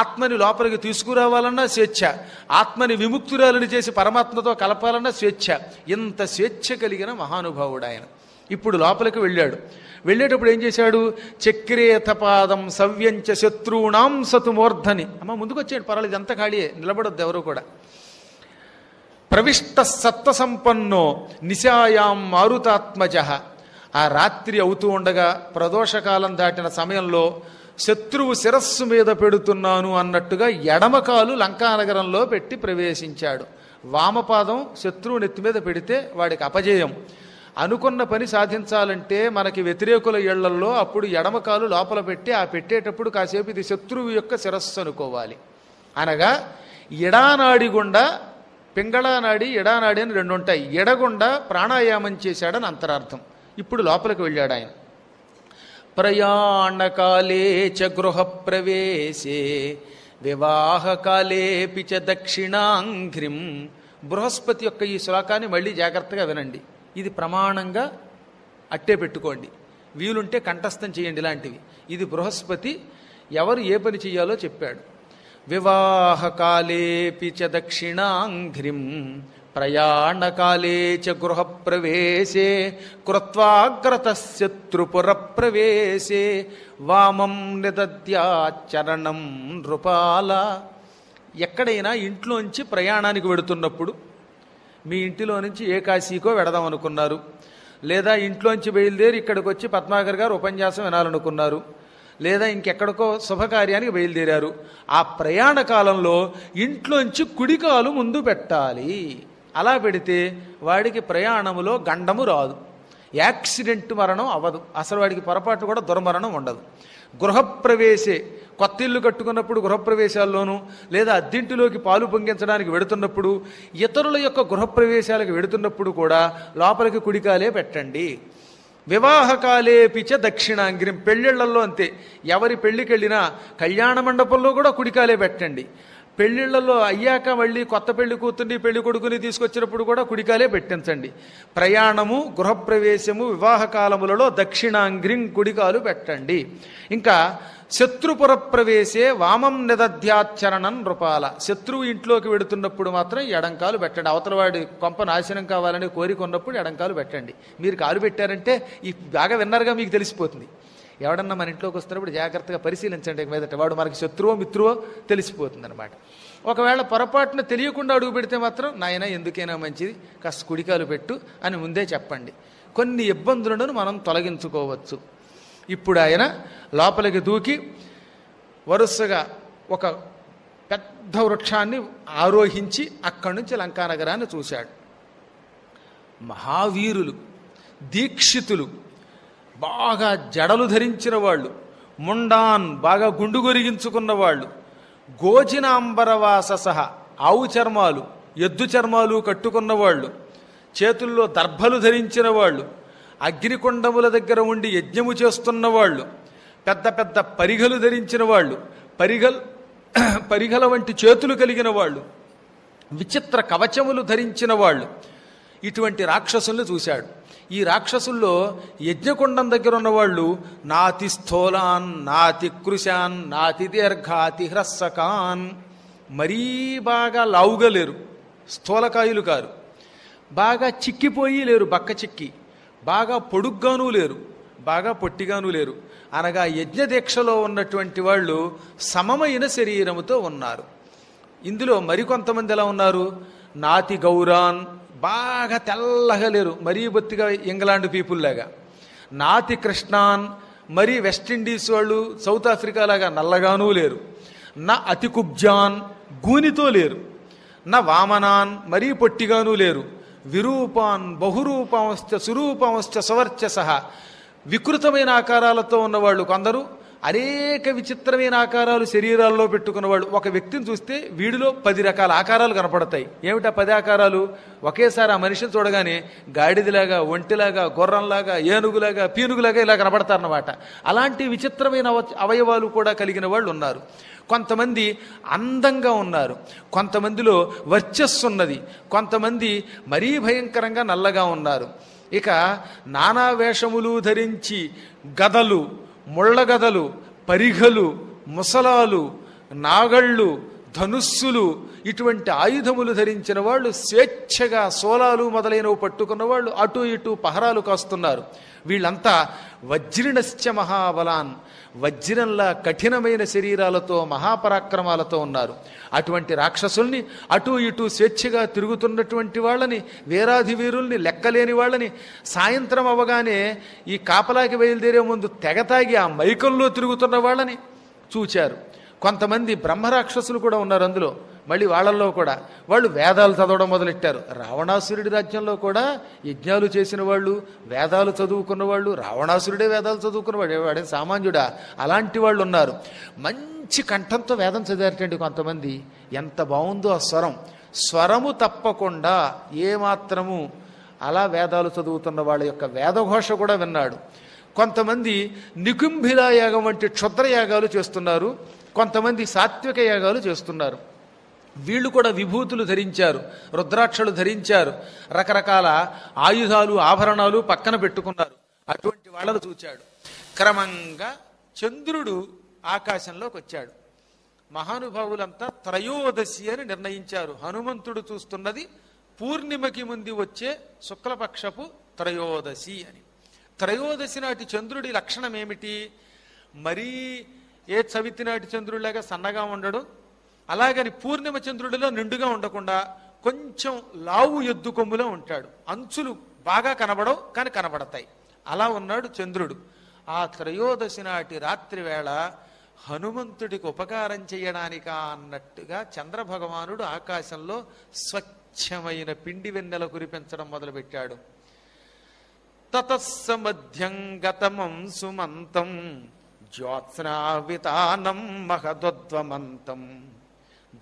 ఆత్మని లోపలికి తీసుకురావాలన్నా స్వేచ్ఛ, ఆత్మని విముక్తురాలని చేసి పరమాత్మతో కలపాలన్నా స్వేచ్ఛ. ఇంత స్వేచ్ఛ కలిగిన మహానుభావుడు ఆయన. ఇప్పుడు లోపలికి వెళ్ళాడు. వెళ్ళేటప్పుడు ఏం చేశాడు? చక్రేతపాదం సవ్యంచ శత్రువుణాం సతు మూర్ధని. అమ్మ ముందుకు వచ్చాడు, పర్వాలేదు, ఎంత ఖాళీయే, నిలబడొద్దు ఎవరు కూడా. ప్రవిష్ట సత్వ సంపన్నో నిశాయాం మారుతాత్మజ. ఆ రాత్రి అవుతూ ఉండగా ప్రదోషకాలం దాటిన సమయంలో శత్రువు శిరస్సు మీద పెడుతున్నాను అన్నట్టుగా ఎడమకాలు లంకానగరంలో పెట్టి ప్రవేశించాడు. వామపాదం శత్రువు నెత్తి మీద పెడితే వాడికి అపజయం. అనుకున్న పని సాధించాలంటే మనకి వ్యతిరేకుల ఇళ్లల్లో అప్పుడు ఎడమకాలు లోపల పెట్టి ఆ పెట్టేటప్పుడు కాసేపు ఇది శత్రువు యొక్క శిరస్సు అనుకోవాలి. అనగా ఎడానాడి గుండా, పింగళానాడి ఎడానాడి అని 2 ఉంటాయి, ఎడగుండా ప్రాణాయామం చేశాడని అంతరార్థం. ఇప్పుడు లోపలికి వెళ్ళాడు ఆయన. ప్రయాణకాలే చ గృహ ప్రవేశే వివాహకాలేపి చ దక్షిణాంఘ్రిం. బృహస్పతి యొక్క ఈ శ్లోకాన్ని మళ్ళీ జాగ్రత్తగా వినండి, ఇది ప్రమాణంగా అట్టే పెట్టుకోండి, వీలుంటే కంఠస్థం చేయండి ఇలాంటివి. ఇది బృహస్పతి ఎవరు ఏ పని చెయ్యాలో చెప్పాడు. వివాహకాలేపి చ దక్షిణాంఘ్రిం ప్రయాణకాలే చ గృహ ప్రవేశే కృత్వాగ్రతశత్రుపుర ప్రవేశే వామం నిదద్యాచరణం నృపాల. ఎక్కడైనా ఇంట్లోంచి ప్రయాణానికి వెడుతున్నప్పుడు మీ ఇంటిలో నుంచి ఏ కాశీకో వెడదాం అనుకున్నారు, లేదా ఇంట్లోంచి బయలుదేరి ఇక్కడికి వచ్చి పద్మాకర్ గారు ఉపన్యాసం వినాలనుకున్నారు, లేదా ఇంకెక్కడికో శుభకార్యానికి బయలుదేరారు. ఆ ప్రయాణ కాలంలో ఇంట్లోంచి కుడికాలు ముందు పెట్టాలి. అలా పెడితే వాడికి ప్రయాణములో గండము రాదు, యాక్సిడెంట్ మరణం అవ్వదు, అసలు వాడికి పొరపాటు కూడా దుర్మరణం ఉండదు. గృహప్రవేశే, కొత్త ఇల్లు కట్టుకున్నప్పుడు గృహప్రవేశాల్లోనూ, లేదా అద్దింటిలోకి పాలు పొంగించడానికి వెడుతున్నప్పుడు, ఇతరుల యొక్క గృహప్రవేశాలకు వెడుతున్నప్పుడు కూడా లోపలికి కుడికాలే పెట్టండి. వివాహకాలేపిచ దక్షిణాంగిరం, పెళ్ళిళ్లలో అంతే. ఎవరి పెళ్లికి వెళ్ళినా కళ్యాణ మండపంలో కూడా కుడికాలే పెట్టండి. పెళ్ళిళ్లలో అయ్యాక మళ్ళీ కొత్త పెళ్లి కూతుర్ని పెళ్లి కొడుకుని తీసుకొచ్చినప్పుడు కూడా కుడికాలే పెట్టించండి. ప్రయాణము, గృహప్రవేశము, వివాహకాలములలో దక్షిణాంగ్రిం, కుడికాలు పెట్టండి. ఇంకా శత్రుపుర ప్రవేశే వామం నిదధ్యాచరణం నృపాల, శత్రువు ఇంట్లోకి వెడుతున్నప్పుడు మాత్రం ఎడంకాలు పెట్టండి. అవతల వాడి కొంప నాశనం కావాలని కోరికొన్నప్పుడు ఎడంకాలు పెట్టండి. మీరు కాలు పెట్టారంటే ఈ బాగా విన్నారుగా, మీకు తెలిసిపోతుంది. ఎవడన్నా మన ఇంట్లోకి వస్తున్నప్పుడు జాగ్రత్తగా పరిశీలించండి మీదట, వాడు మనకి శత్రువో మిత్రువో తెలిసిపోతుంది అనమాట. ఒకవేళ పొరపాటున తెలియకుండా అడుగు పెడితే మాత్రం నాయన ఎందుకైనా మంచిది కాస్త కుడికాలు పెట్టు అని ముందే చెప్పండి. కొన్ని ఇబ్బందులను మనం తొలగించుకోవచ్చు. ఇప్పుడు ఆయన లోపలికి దూకి వరుసగా ఒక పెద్ద వృక్షాన్ని ఆరోహించి అక్కడి నుంచి లంకానగరాన్ని చూశాడు. మహావీరులు, దీక్షితులు, బాగా జడలు ధరించిన వాళ్ళు, ముండాన్ బాగా గుండు గొరిగించుకున్న వాళ్ళు, గోజినాంబరవాస సహా ఆవు చర్మాలు, ఎద్దు చర్మాలు కట్టుకున్నవాళ్ళు, చేతుల్లో దర్భలు ధరించిన వాళ్ళు, అగ్నికొండముల దగ్గర ఉండి యజ్ఞము చేస్తున్న వాళ్ళు, పెద్ద పెద్ద పరిఘలు ధరించిన వాళ్ళు, పరిఘల వంటి చేతులు కలిగిన వాళ్ళు, విచిత్ర కవచములు ధరించిన వాళ్ళు, ఇటువంటి రాక్షసుల్ని చూశాడు. ఈ రాక్షసుల్లో యజ్ఞకొండం దగ్గర ఉన్నవాళ్ళు నాతి స్థూలాన్, నాతి కృశాన్, నాతి దీర్ఘాతి హ్రస్సకాన్, మరీ బాగా లావుగా లేరు, స్థూలకాయులు కారు, బాగా చిక్కిపోయి లేరు, బక్క చిక్కి, బాగా పొడుగ్గానూ లేరు, బాగా పొట్టిగానూ లేరు. అనగా యజ్ఞదీక్షలో ఉన్నటువంటి వాళ్ళు సమమైన శరీరముతో ఉన్నారు. ఇందులో మరికొంతమంది ఎలా ఉన్నారు, నాతి గౌరాన్, బాగా తెల్లగా లేరు, మరీ బొత్తిగా ఇంగ్లాండ్ పీపుల్ లాగా. నాతి కృష్ణాన్, మరీ వెస్టిండీస్ వాళ్ళు, సౌత్ ఆఫ్రికా లాగా నల్లగానూ లేరు. నా అతి కుబ్జాన్, గూనితో లేరు. నా వామనాన్, మరీ పొట్టిగానూ లేరు. విరూపాన్, బహురూపాంశ్చ సురూపాంశ్చ సవర్చస, వికృతమైన ఆకారాలతో ఉన్నవాళ్ళు కొందరు, అనేక విచిత్రమైన ఆకారాలు శరీరాల్లో పెట్టుకున్నవాళ్ళు. ఒక వ్యక్తిని చూస్తే వీడిలో 10 రకాల ఆకారాలు కనపడతాయి. ఏమిటా 10 ఆకారాలు? ఒకేసారి ఆ మనిషిని చూడగానే గాడిదిలాగా, ఒంటిలాగా, గుర్రంలాగా, ఏనుగులాగా, పీనుగులాగా ఇలా కనపడతారన్నమాట. అలాంటి విచిత్రమైన అవయవాలు కూడా కలిగిన వాళ్ళు ఉన్నారు. కొంతమంది అందంగా ఉన్నారు, కొంతమందిలో వర్చస్సు ఉన్నది, కొంతమంది మరీ భయంకరంగా నల్లగా ఉన్నారు. ఇక నానా వేషములు ధరించి గదలు, ముళ్ళగదలు, పరిఘలు, ముసలాలు, నాగళ్ళు, ధనుస్సులు, ఇటువంటి ఆయుధములు ధరించిన వాళ్ళు, స్వేచ్ఛగా సోలాలు మొదలైనవి పట్టుకున్న వాళ్ళు అటు ఇటు పహరాలు కాస్తున్నారు. వీళ్ళంతా వజ్రిణశ్చ మహాబలాన్, వజ్రంలా కఠినమైన శరీరాలతో మహాపరాక్రమాలతో ఉన్నారు. అటువంటి రాక్షసుల్ని, అటు ఇటు స్వేచ్ఛగా తిరుగుతున్నటువంటి వాళ్ళని, వీరాధి వీరుల్ని, లెక్కలేని వాళ్ళని, సాయంత్రం అవ్వగానే ఈ కాపలాకి బయలుదేరే ముందు తెగతాగి ఆ మైకంలో తిరుగుతున్న వాళ్ళని చూచారు. కొంతమంది బ్రహ్మరాక్షసులు కూడా ఉన్నారు అందులో. మళ్ళీ వాళ్ళల్లో కూడా వాళ్ళు వేదాలు చదవడం మొదలెట్టారు. రావణాసురుడి రాజ్యంలో కూడా యజ్ఞాలు చేసిన వాళ్ళు, వేదాలు చదువుకున్న వాళ్ళు, రావణాసురుడే వేదాలు చదువుకున్నవాడు, వాడే సామాన్యుడా, అలాంటి వాళ్ళు ఉన్నారు. మంచి కంఠంతో వేదం చదివారటండి కొంతమంది. ఎంత బాగుందో ఆ స్వరం, స్వరము తప్పకుండా ఏమాత్రము అలా వేదాలు చదువుతున్న వాళ్ళ యొక్క వేదఘోష కూడా విన్నాడు. కొంతమంది నికుంభిలా యాగం వంటి క్షుద్రయాగాలు చేస్తున్నారు, కొంతమంది సాత్విక యాగాలు చేస్తున్నారు. వీళ్ళు కూడా విభూతులు ధరించారు, రుద్రాక్షలు ధరించారు, రకరకాల ఆయుధాలు, ఆభరణాలు పక్కన పెట్టుకున్నారు. అటువంటి వాళ్ళను చూచాడు. క్రమంగా చంద్రుడు ఆకాశంలోకి వచ్చాడు. మహానుభావులంతా త్రయోదశి అని నిర్ణయించారు. హనుమంతుడు చూస్తున్నది పూర్ణిమకి ముందు వచ్చే శుక్లపక్షపు త్రయోదశి అని. త్రయోదశి నాటి చంద్రుడి లక్షణం ఏమిటి? మరీ ఏ చవితి నాటి చంద్రుడిలాగా సన్నగా ఉండడు, అలాగని పూర్ణిమ చంద్రుడిలో నిండుగా ఉండకుండా కొంచెం లావు ఎద్దు కొమ్ములో ఉంటాడు. అంచులు బాగా కనబడవు, కానీ కనబడతాయి. అలా ఉన్నాడు చంద్రుడు. ఆ త్రయోదశి నాటి రాత్రి వేళ హనుమంతుడికి ఉపకారం చేయడానికా అన్నట్టుగా చంద్రభగవానుడు ఆకాశంలో స్వచ్ఛమైన పిండి వెన్నెల కురిపించడం మొదలుపెట్టాడు. తతస్సమధ్యం గతమం సుమంతం జ్యోత్స్నావితానం మహదోద్వమంతం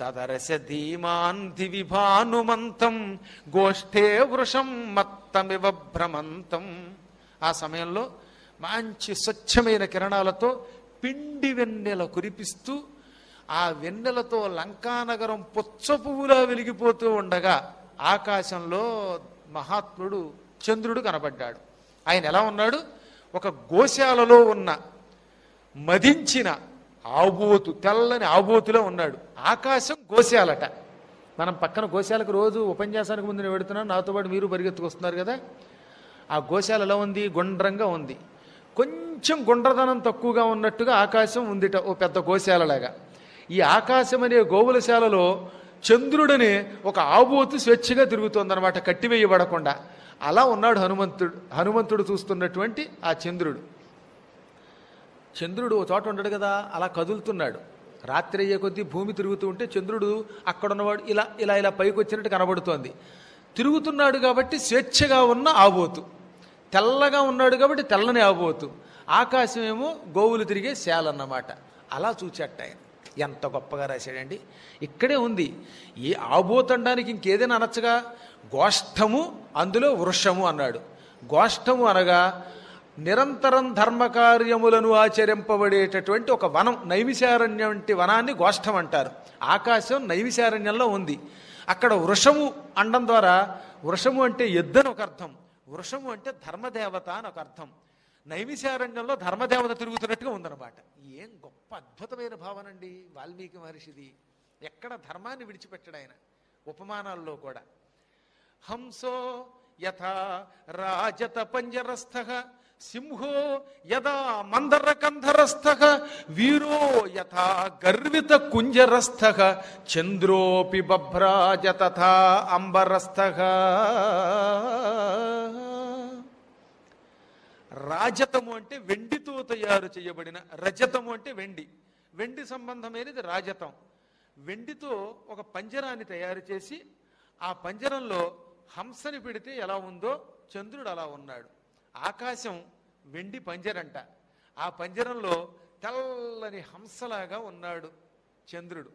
దదరస ధీమాన్ దివి భానుమంతం గోష్ఠే వృషం మత్తమివ భ్రమంతం. ఆ సమయంలో మంచి స్వచ్ఛమైన కిరణాలతో పిండి వెన్నెల కురిపిస్తూ ఆ వెన్నెలతో లంకానగరం పుచ్చ పువ్వులా వెలిగిపోతూ ఉండగా ఆకాశంలో మహాత్ముడు చంద్రుడు కనబడ్డాడు. ఆయన ఎలా ఉన్నాడు? ఒక గోశాలలో ఉన్న మదించిన ఆబోతు, తెల్లని ఆబోతులో ఉన్నాడు. ఆకాశం గోశాలట. మనం పక్కన గోశాలకు రోజు ఉపన్యాసానికి ముందు నేను పెడుతున్నాను, నాతో పాటు మీరు పరిగెత్తుకొస్తున్నారు కదా. ఆ గోశాల ఎలా ఉంది? గుండ్రంగా ఉంది. కొంచెం గుండ్రదనం తక్కువగా ఉన్నట్టుగా ఆకాశం ఉందిట, ఓ పెద్ద గోశాలలాగా. ఈ ఆకాశం అనే గోవులశాలలో చంద్రుడనే ఒక ఆబోతు స్వేచ్ఛగా తిరుగుతోందనమాట, కట్టివేయబడకుండా. అలా ఉన్నాడు హనుమంతుడు చూస్తున్నటువంటి ఆ చంద్రుడు. చంద్రుడు ఓ చోట ఉండడు కదా, అలా కదులుతున్నాడు. రాత్రి అయ్యే కొద్దీ భూమి తిరుగుతూ ఉంటే చంద్రుడు అక్కడ ఉన్నవాడు ఇలా ఇలా ఇలా పైకి వచ్చినట్టు కనబడుతోంది. తిరుగుతున్నాడు కాబట్టి స్వేచ్ఛగా ఉన్న ఆబోతు, తెల్లగా ఉన్నాడు కాబట్టి తెల్లని ఆబోతు, ఆకాశం ఏమో గోవులు తిరిగే శాలన్నమాట. అలా చూచట్ట ఆయన. ఎంత గొప్పగా రాశాడండి. ఇక్కడే ఉంది. ఈ ఆబోతు అనడానికి ఇంకేదైనా అనొచ్చగా. గోష్ఠము, అందులో వృషము అన్నాడు. గోష్ఠము అనగా నిరంతరం ధర్మకార్యములను ఆచరింపబడేటటువంటి ఒక వనం, నైమిషారణ్యం వంటి వనాన్ని గోష్ఠం అంటారు. ఆకాశం నైమిషారణ్యంలో ఉంది. అక్కడ వృషము అనడం ద్వారా, వృషము అంటే ఎద్దని ఒక అర్థం, వృషము అంటే ధర్మదేవత అని ఒక అర్థం. నైమిషారణ్యంలో ధర్మదేవత తిరుగుతున్నట్టుగా ఉందన్నమాట. ఏం గొప్ప అద్భుతమైన భావన అండి వాల్మీకి మహర్షిది. ఎక్కడ ధర్మాన్ని విడిచిపెట్టడు ఆయన ఉపమానాల్లో కూడా. హంసో యథా రాజత పంజరస్థః సింహో యదా మందరకంధరస్థః వీరో యథా గర్విత కుంజరస్థః చంద్రోపి బభ్రాజ తథా అంబరస్థః. రాజతము అంటే వెండితో తయారు చేయబడిన, రజతము అంటే వెండి, వెండి సంబంధమైనది రాజతం. వెండితో ఒక పంజరాన్ని తయారు చేసి ఆ పంజరంలో హంసని పెడితే ఎలా ఉందో చంద్రుడు అలా ఉన్నాడు. ఆకాశం వెండి పంజరంట, ఆ పంజరంలో తెల్లని హంసలాగా ఉన్నాడు చంద్రుడు.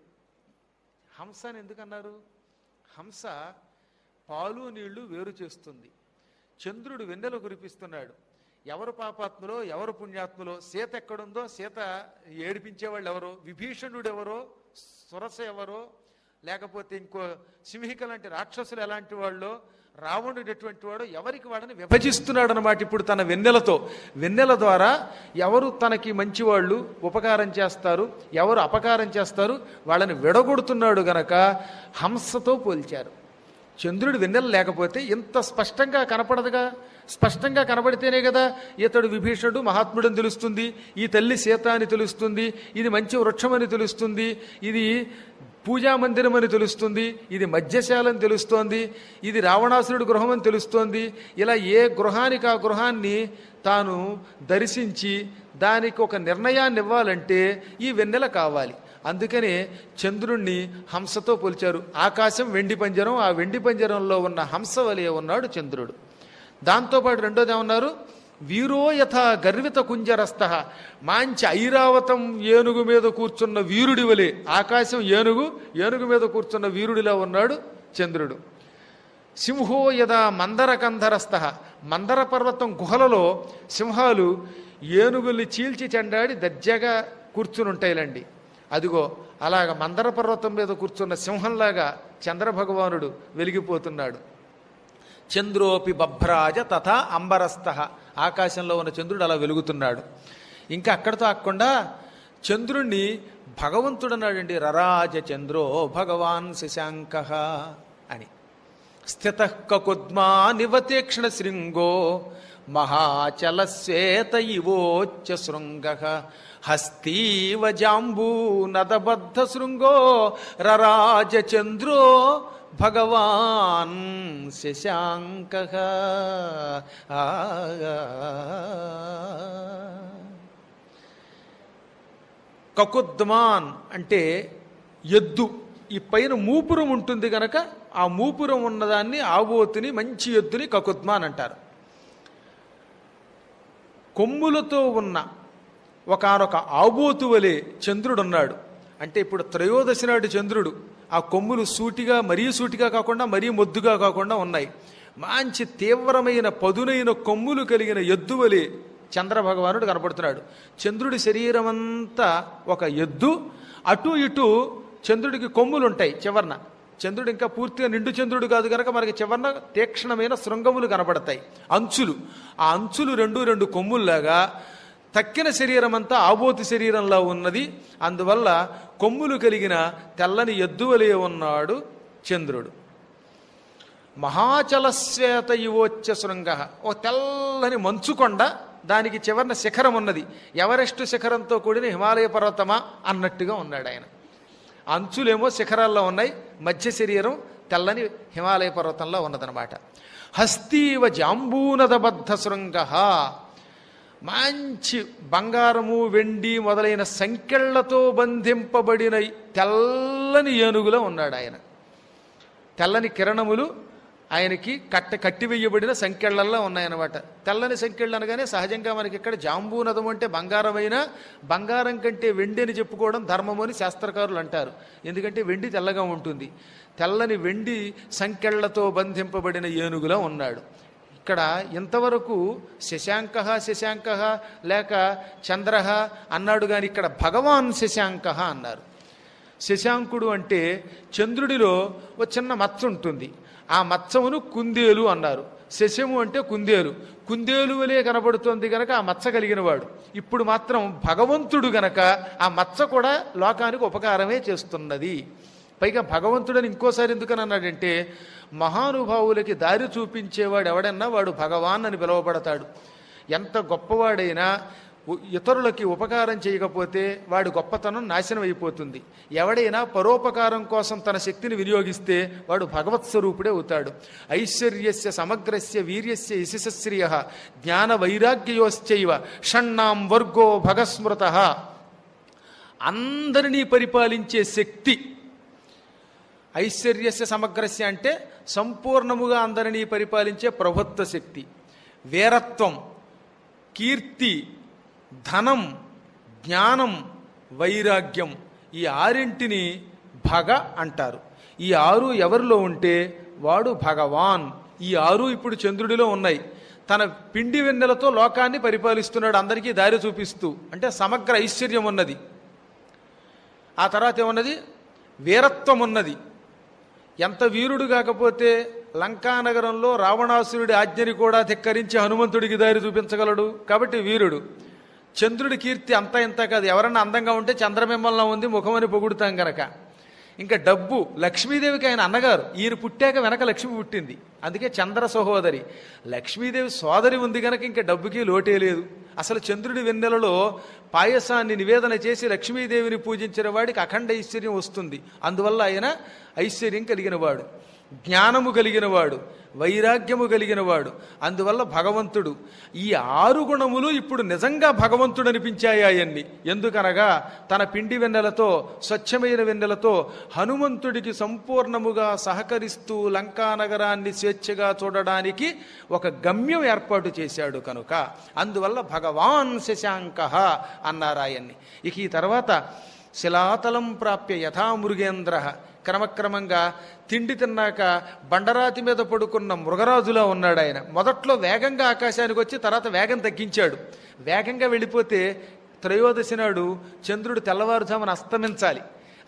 హంస అని ఎందుకన్నారు? హంస పాలు నీళ్లు వేరు చేస్తుంది. చంద్రుడు వెన్నెల కురిపిస్తున్నాడు. ఎవరు పాపాత్ములో ఎవరు పుణ్యాత్ములో, సీత ఎక్కడుందో, సీత ఏడిపించేవాళ్ళు ఎవరో, విభీషణుడు ఎవరో, సురస ఎవరో, లేకపోతే ఇంకో సింహిక లాంటి రాక్షసులు ఎలాంటి వాళ్ళు, రావణుడు ఎటువంటి వాడు, ఎవరికి వాడని విభజిస్తున్నాడు అనమాట. ఇప్పుడు తన వెన్నెలతో, వెన్నెల ద్వారా ఎవరు తనకి మంచివాళ్ళు ఉపకారం చేస్తారు, ఎవరు అపకారం చేస్తారు, వాళ్ళని విడగొడుతున్నాడు గనక హంసతో పోల్చారు. చంద్రుడు వెన్నెల లేకపోతే ఇంత స్పష్టంగా కనపడదుగా. స్పష్టంగా కనబడితేనే కదా ఇతడు విభీషణుడు మహాత్ముడు అని తెలుస్తుంది, ఈ తల్లి సీత అని తెలుస్తుంది, ఇది మంచి వృక్షం అని తెలుస్తుంది, ఇది పూజామందిరం అని తెలుస్తుంది, ఇది మధ్యశాలని తెలుస్తోంది, ఇది రావణాసురుడు గృహం అని తెలుస్తోంది. ఇలా ఏ గృహానికి ఆ గృహాన్ని తాను దర్శించి దానికి ఒక నిర్ణయాన్ని ఇవ్వాలంటే ఈ వెన్నెల కావాలి. అందుకనే చంద్రుణ్ణి హంసతో పోల్చారు. ఆకాశం వెండి పంజరం, ఆ వెండి పంజరంలో ఉన్న హంస వలె ఉన్నాడు చంద్రుడు. దాంతోపాటు రెండోది ఏమన్నారు? వీరో యథా గర్విత కుంజరస్థః, మంచి ఐరావతం ఏనుగు మీద కూర్చున్న వీరుడి వలె, ఆకాశం ఏనుగు మీద కూర్చున్న వీరుడిలా ఉన్నాడు చంద్రుడు. సింహో యథా మందరకంధరస్థః, మందర పర్వతం గుహలలో సింహాలు ఏనుగుల్ని చీల్చి చెండాడి దర్జాగా కూర్చుని ఉంటాయిలండి. అదిగో అలాగ మందర పర్వతం మీద కూర్చున్న సింహంలాగా చంద్రభగవానుడు వెలిగిపోతున్నాడు. చంద్రోపి బభ్రాజ తథా అంబరస్థః, ఆకాశంలో ఉన్న చంద్రుడు అలా వెలుగుతున్నాడు. ఇంకా అక్కడితో ఆకుండా చంద్రుణ్ణి భగవంతుడు అన్నాడండి. రరాజ చంద్రో భగవాన్ శశాంకః అని. స్థితః కకుద్మా నివతేక్షణ శృంగో మహాచల శ్వేత ఇవోచ్చ శృంగః హస్తీవ జాంబూ నదబద్ధ శృంగో రరాజ చంద్రో భగవాన్ శశాంకః. కకుద్మాన్ అంటే ఎద్దు. ఈ పైన మూపురం ఉంటుంది కనుక ఆ మూపురం ఉన్నదాన్ని ఆబోతుని మంచి ఎద్దుని కకుద్మాన్ అంటారు. కొమ్ములతో ఉన్న ఒకానొక ఆబోతు వలె చంద్రుడున్నాడు. అంటే ఇప్పుడు త్రయోదశి నాటి చంద్రుడు. ఆ కొమ్ములు సూటిగా, మరీ సూటిగా కాకుండా మరీ మొద్దుగా కాకుండా ఉన్నాయి. మంచి తీవ్రమైన పదునైన కొమ్ములు కలిగిన ఎద్దు వలె చంద్రభగవానుడు కనపడుతున్నాడు. చంద్రుడి శరీరం అంతా ఒక ఎద్దు. అటు ఇటు చంద్రుడికి కొమ్ములు ఉంటాయి చివర్న. చంద్రుడు ఇంకా పూర్తిగా నిండు చంద్రుడు కాదు కనుక మనకి చివర్న తీక్షణమైన శృంగములు కనబడతాయి, అంచులు. ఆ అంచులు రెండు కొమ్ముల్లాగా తక్కిన శరీరం అంతా ఆబోతి శరీరంలో ఉన్నది. అందువల్ల కొమ్ములు కలిగిన తెల్లని ఎద్దువలే ఉన్నాడు చంద్రుడు. మహాచలశ్వేత యువోచ్చ శృంగ, ఓ తెల్లని మంచుకొండ, దానికి చివరన శిఖరం ఉన్నది. ఎవరెస్టు శిఖరంతో కూడిన హిమాలయ పర్వతమా అన్నట్టుగా ఉన్నాడు ఆయన. అంచులేమో శిఖరాల్లో ఉన్నాయి, మధ్య శరీరం తెల్లని హిమాలయ పర్వతంలో ఉన్నదనమాట. హస్తీవ జాంబూనదబద్ధ శృంగ, మంచి బంగారము వెండి మొదలైన సంకెళ్లతో బంధింపబడిన తెల్లని ఏనుగులో ఉన్నాడు ఆయన. తెల్లని కిరణములు ఆయనకి కట్టివేయబడిన సంకెళ్లల్లో ఉన్నాయన్నమాట. తెల్లని సంకెళ్ళు అనగానే సహజంగా మనకి ఇక్కడ జాంబూనదం అంటే బంగారమైన, బంగారం కంటే వెండి అని చెప్పుకోవడం ధర్మము అని శాస్త్రకారులు అంటారు. ఎందుకంటే వెండి తెల్లగా ఉంటుంది. తెల్లని వెండి సంకెళ్లతో బంధింపబడిన ఏనుగులో ఉన్నాడు. ఇక్కడ ఇంతవరకు శశాంక లేక చంద్ర అన్నాడు, కానీ ఇక్కడ భగవాన్ శశాంక అన్నారు. శశాంకుడు అంటే చంద్రుడిలో ఒక చిన్న మచ్చ ఉంటుంది. ఆ మచ్చమును కుందేలు అన్నారు. శశము అంటే కుందేలు. కుందేలు వలే కనబడుతోంది గనక ఆ మచ్చ కలిగిన వాడు. ఇప్పుడు మాత్రం భగవంతుడు గనక ఆ మచ్చ కూడా లోకానికి ఉపకారమే చేస్తున్నది. పైగా భగవంతుడని ఇంకోసారి ఎందుకని అన్నాడంటే, మహానుభావులకి దారి చూపించేవాడు ఎవడన్నా వాడు భగవాన్ అని పిలువబడతాడు. ఎంత గొప్పవాడైనా ఇతరులకి ఉపకారం చేయకపోతే వాడి గొప్పతనం నాశనం అయిపోతుంది. ఎవడైనా పరోపకారం కోసం తన శక్తిని వినియోగిస్తే వాడు భగవత్ స్వరూపుడే అవుతాడు. ఐశ్వర్యస్య సమగ్రస్య వీర్యస్య యశస్శ్రియ జ్ఞాన వైరాగ్యయోశ్చైవ షణ్ణాం వర్గో భగస్మృత. అందరినీ పరిపాలించే శక్తి. ఐశ్వర్యస్య సమగ్రస్య అంటే సంపూర్ణముగా అందరినీ పరిపాలించే ప్రభుత్వ శక్తి. వీరత్వం, కీర్తి, ధనం, జ్ఞానం, వైరాగ్యం, ఈ ఆరింటిని భగ అంటారు. ఈ ఆరు ఎవరిలో ఉంటే వాడు భగవాన్. ఈ ఆరు ఇప్పుడు చంద్రుడిలో ఉన్నాయి. తన పిండి వెన్నెలతో లోకాన్ని పరిపాలిస్తున్నాడు, అందరికీ దారి చూపిస్తూ. అంటే సమగ్ర ఐశ్వర్యం ఉన్నది. ఆ తర్వాత ఏమున్నది? వీరత్వం ఉన్నది. ఎంత వీరుడు కాకపోతే లంకానగరంలో రావణాసురుడి ఆజ్ఞని కూడా ధిక్కరించి హనుమంతుడికి దారి చూపించగలడు, కాబట్టి వీరుడు. చంద్రుడి కీర్తి అంతా ఇంత కాదు. ఎవరన్నా అందంగా ఉంటే చంద్రబింబంలో ఉంది ముఖమని పొగుడుతాం గనక. ఇంకా డబ్బు, లక్ష్మీదేవికి ఆయన అన్నగారు. ఈయన పుట్టాక వెనక లక్ష్మి పుట్టింది, అందుకే చంద్ర సహోదరి. లక్ష్మీదేవి సోదరి ఉంది కనుక ఇంకా డబ్బుకి లోటే లేదు. అసలు చంద్రుడి వెన్నెలలో పాయసాన్ని నివేదన చేసి లక్ష్మీదేవిని పూజించిన వాడికి అఖండ ఐశ్వర్యం వస్తుంది. అందువల్ల ఆయన ఐశ్వర్యం కలిగినవాడు, జ్ఞానము కలిగినవాడు, వైరాగ్యము కలిగినవాడు. అందువల్ల భగవంతుడు. ఈ ఆరు గుణములు ఇప్పుడు నిజంగా భగవంతుడు అనిపించాయి ఆయన్ని. ఎందుకనగా తన పిండి వెన్నెలతో, స్వచ్ఛమైన వెన్నెలతో హనుమంతుడికి సంపూర్ణముగా సహకరిస్తూ లంకానగరాన్ని స్వేచ్ఛగా చూడడానికి ఒక గమ్యం ఏర్పాటు చేశాడు కనుక. అందువల్ల భగవాన్ శశాంక అన్నారు ఆయన్ని. ఇక ఈ తర్వాత శిలాతలం ప్రాప్య యథా మృగేంద్ర, క్రమక్రమంగా తిండి తిన్నాక బండరాతి మీద పడుకున్న మృగరాజులా ఉన్నాడు ఆయన. మొదట్లో వేగంగా ఆకాశానికి వచ్చి తర్వాత వేగం తగ్గించాడు. వేగంగా వెళ్ళిపోతే త్రయోదశి నాడు చంద్రుడు తెల్లవారుజామున అస్తమించాలి.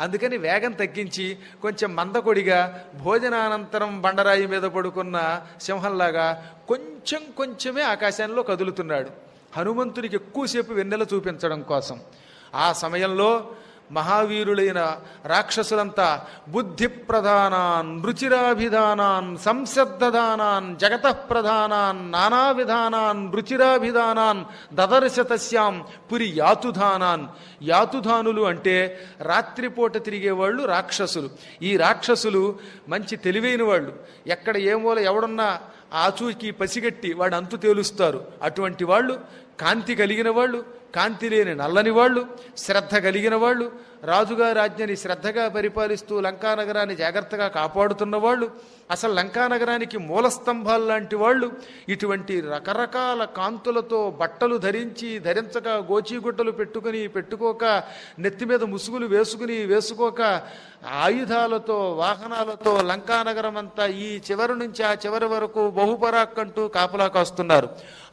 అందుకని వేగం తగ్గించి కొంచెం మందకొడిగా భోజనానంతరం బండరాయి మీద పడుకున్న సింహంలాగా కొంచెమే ఆకాశంలో కదులుతున్నాడు, హనుమంతునికి ఎక్కువసేపు వెన్నెల చూపించడం కోసం. ఆ సమయంలో మహావీరులైన రాక్షసులంతా బుద్ధి ప్రధానాన్ రుచిరాభిధానాన్ సంశబ్దదానాన్ జగతః ప్రధానాన్ నానా విధానాన్ రుచిరాభిధానాన్ దదర్శ తస్యాం పురి యాతుధానాన్. యాతుధానులు అంటే రాత్రిపూట తిరిగేవాళ్ళు రాక్షసులు. ఈ రాక్షసులు మంచి తెలివైన వాళ్ళు. ఎక్కడ ఏ మూల ఎవడున్నా ఆచూకీ పసిగట్టి వాడు అంతు తేలుస్తారు. అటువంటి వాళ్ళు కాంతి కలిగిన వాళ్ళు, కాంతి లేని నల్లని వాళ్ళు, శ్రద్ధ కలిగిన వాళ్ళు, రాజుగారి ఆజ్ఞని శ్రద్ధగా పరిపాలిస్తూ లంకానగరాన్ని జాగ్రత్తగా కాపాడుతున్న వాళ్ళు, అసలు లంకానగరానికి మూలస్తంభాలు లాంటి వాళ్ళు, ఇటువంటి రకరకాల కాంతులతో బట్టలు ధరించక గోచీగుడ్డలు పెట్టుకోక నెత్తి మీద ముసుగులు వేసుకోక ఆయుధాలతో వాహనాలతో లంకానగరం అంతా ఈ చివరి నుంచి ఆ చివరి వరకు బహుపరాక్కంటూ కాపలా కాస్తున్నారు.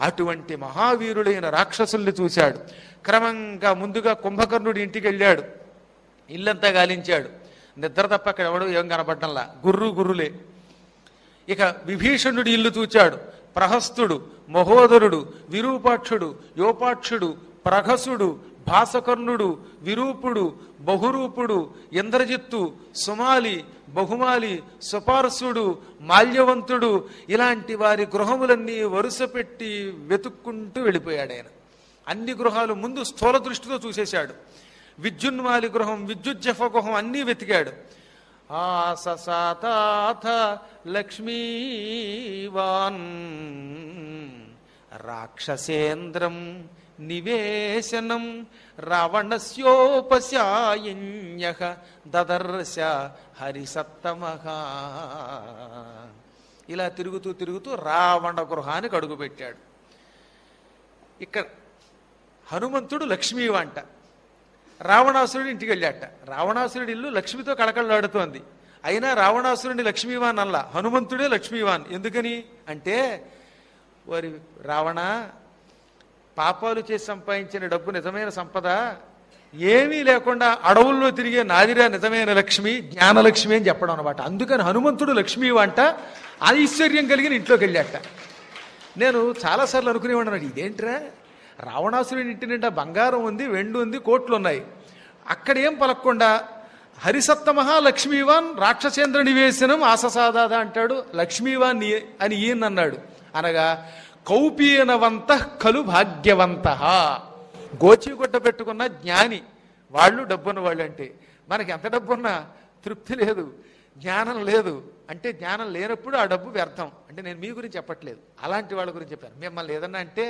అటువంటి మహావీరుడైన రాక్షసుల్ని చూశాడు. క్రమంగా ముందుగా కుంభకర్ణుడి ఇంటికి వెళ్ళాడు. ఇల్లంతా గాలించాడు. నిద్ర తప్ప అక్కడ ఎవడు ఏం కనపడ్డంలా, గుర్రులే. ఇక విభీషణుడి ఇల్లు చూచాడు. ప్రహస్తుడు, మహోదరుడు, విరూపాక్షుడు, యోపాక్షుడు, ప్రహసుడు, భాసకర్ణుడు, విరూపుడు, బహురూపుడు, ఇంద్రజిత్తు, సుమాలి, బహుమాలి, సుపార్సుడు, మాల్యవంతుడు, ఇలాంటి వారి గృహములన్నీ వరుస పెట్టి వెతుక్కుంటూ వెళ్ళిపోయాడు ఆయన. అన్ని గృహాలు ముందు స్థూల దృష్టితో చూసేశాడు. విద్యున్మాలి గృహం, విద్యుజ్జఫ గృహం అన్నీ వెతికాడు. ఆససాతాథ లక్ష్మీవాన్ రాక్షసేంద్రం నివేశనం రావణస్యోపశాయిన్యః దదర్శ హరిసత్తమః. ఇలా తిరుగుతూ రావణ గృహానికి అడుగుపెట్టాడు. ఇక్కడ హనుమంతుడు లక్ష్మీవాంట. రావణాసురుడి ఇంటికి వెళ్ళాట. రావణాసురుడి ఇల్లు లక్ష్మితో కళకళలాడుతోంది. అయినా రావణాసురుడిని లక్ష్మీవాన్ అల్లా, హనుమంతుడే లక్ష్మీవాన్. ఎందుకని అంటే, వారి రావణ పాపాలు చేసి సంపాదించిన డబ్బు నిజమైన సంపద, ఏమీ లేకుండా అడవుల్లో తిరిగే నాదిరా నిజమైన లక్ష్మి, జ్ఞానలక్ష్మి అని చెప్పడం అనమాట. అందుకని హనుమంతుడు లక్ష్మీవాంట ఐశ్వర్యం కలిగిన ఇంట్లోకి వెళ్ళాట. నేను చాలాసార్లు అనుకునేవాడు, ఇదేంట్రా రావణాసురుడి ఇంటి నిండా బంగారం ఉంది, వెండి ఉంది, కోట్లు ఉన్నాయి. అక్కడేం పలక్కుండా హరిసత్తమహ లక్ష్మీవాన్ రాక్షసేంద్ర నివేశనం ఆససాదాద అంటాడు. లక్ష్మీవాన్ అని ఈయన అన్నాడు. అనగా కౌపీనవంత ఖలు భాగ్యవంత. గోచిగుడ్డ పెట్టుకున్న జ్ఞాని వాళ్ళు, డబ్బున్న వాళ్ళు. అంటే మనకి ఎంత డబ్బున్నా తృప్తి లేదు, జ్ఞానం లేదు. అంటే జ్ఞానం లేనప్పుడు ఆ డబ్బు వ్యర్థం. అంటే నేను మీ గురించి చెప్పట్లేదు, అలాంటి వాళ్ళ గురించి చెప్పాను. మిమ్మల్ని ఏదన్నా అంటే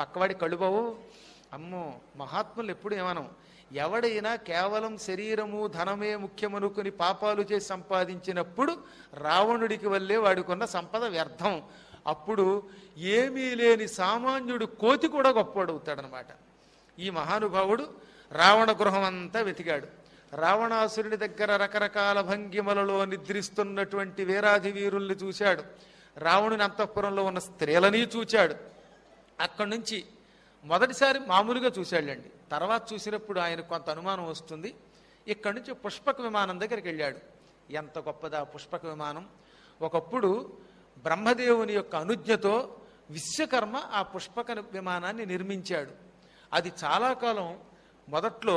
పక్కవాడి కళ్ళుబావు. అమ్మో, మహాత్ములు ఎప్పుడు ఏమనం, ఎవడైనా కేవలం శరీరము ధనమే ముఖ్యమనుకుని పాపాలు చేసి సంపాదించినప్పుడు రావణుడికి వల్లే వాడికున్న సంపద వ్యర్థం. అప్పుడు ఏమీ లేని సామాన్యుడు కోతి కూడా గొప్పవాడవుతాడనమాట. ఈ మహానుభావుడు రావణ గృహం అంతా వెతికాడు. రావణాసురుడి దగ్గర రకరకాల భంగిమలలో నిద్రిస్తున్నటువంటి వీరాధి వీరుల్ని చూశాడు. రావణుని అంతఃపురంలో ఉన్న స్త్రీలని చూచాడు. అక్కడి నుంచి మొదటిసారి మామూలుగా చూశాడండి. తర్వాత చూసినప్పుడు ఆయన కొంత అనుమానం వస్తుంది. ఇక్కడి నుంచి పుష్పక విమానం దగ్గరికి వెళ్ళాడు. ఎంత గొప్పదా పుష్పక విమానం! ఒకప్పుడు బ్రహ్మదేవుని యొక్క అనుజ్ఞతో విశ్వకర్మ ఆ పుష్పక విమానాన్ని నిర్మించాడు. అది చాలా కాలం మొదట్లో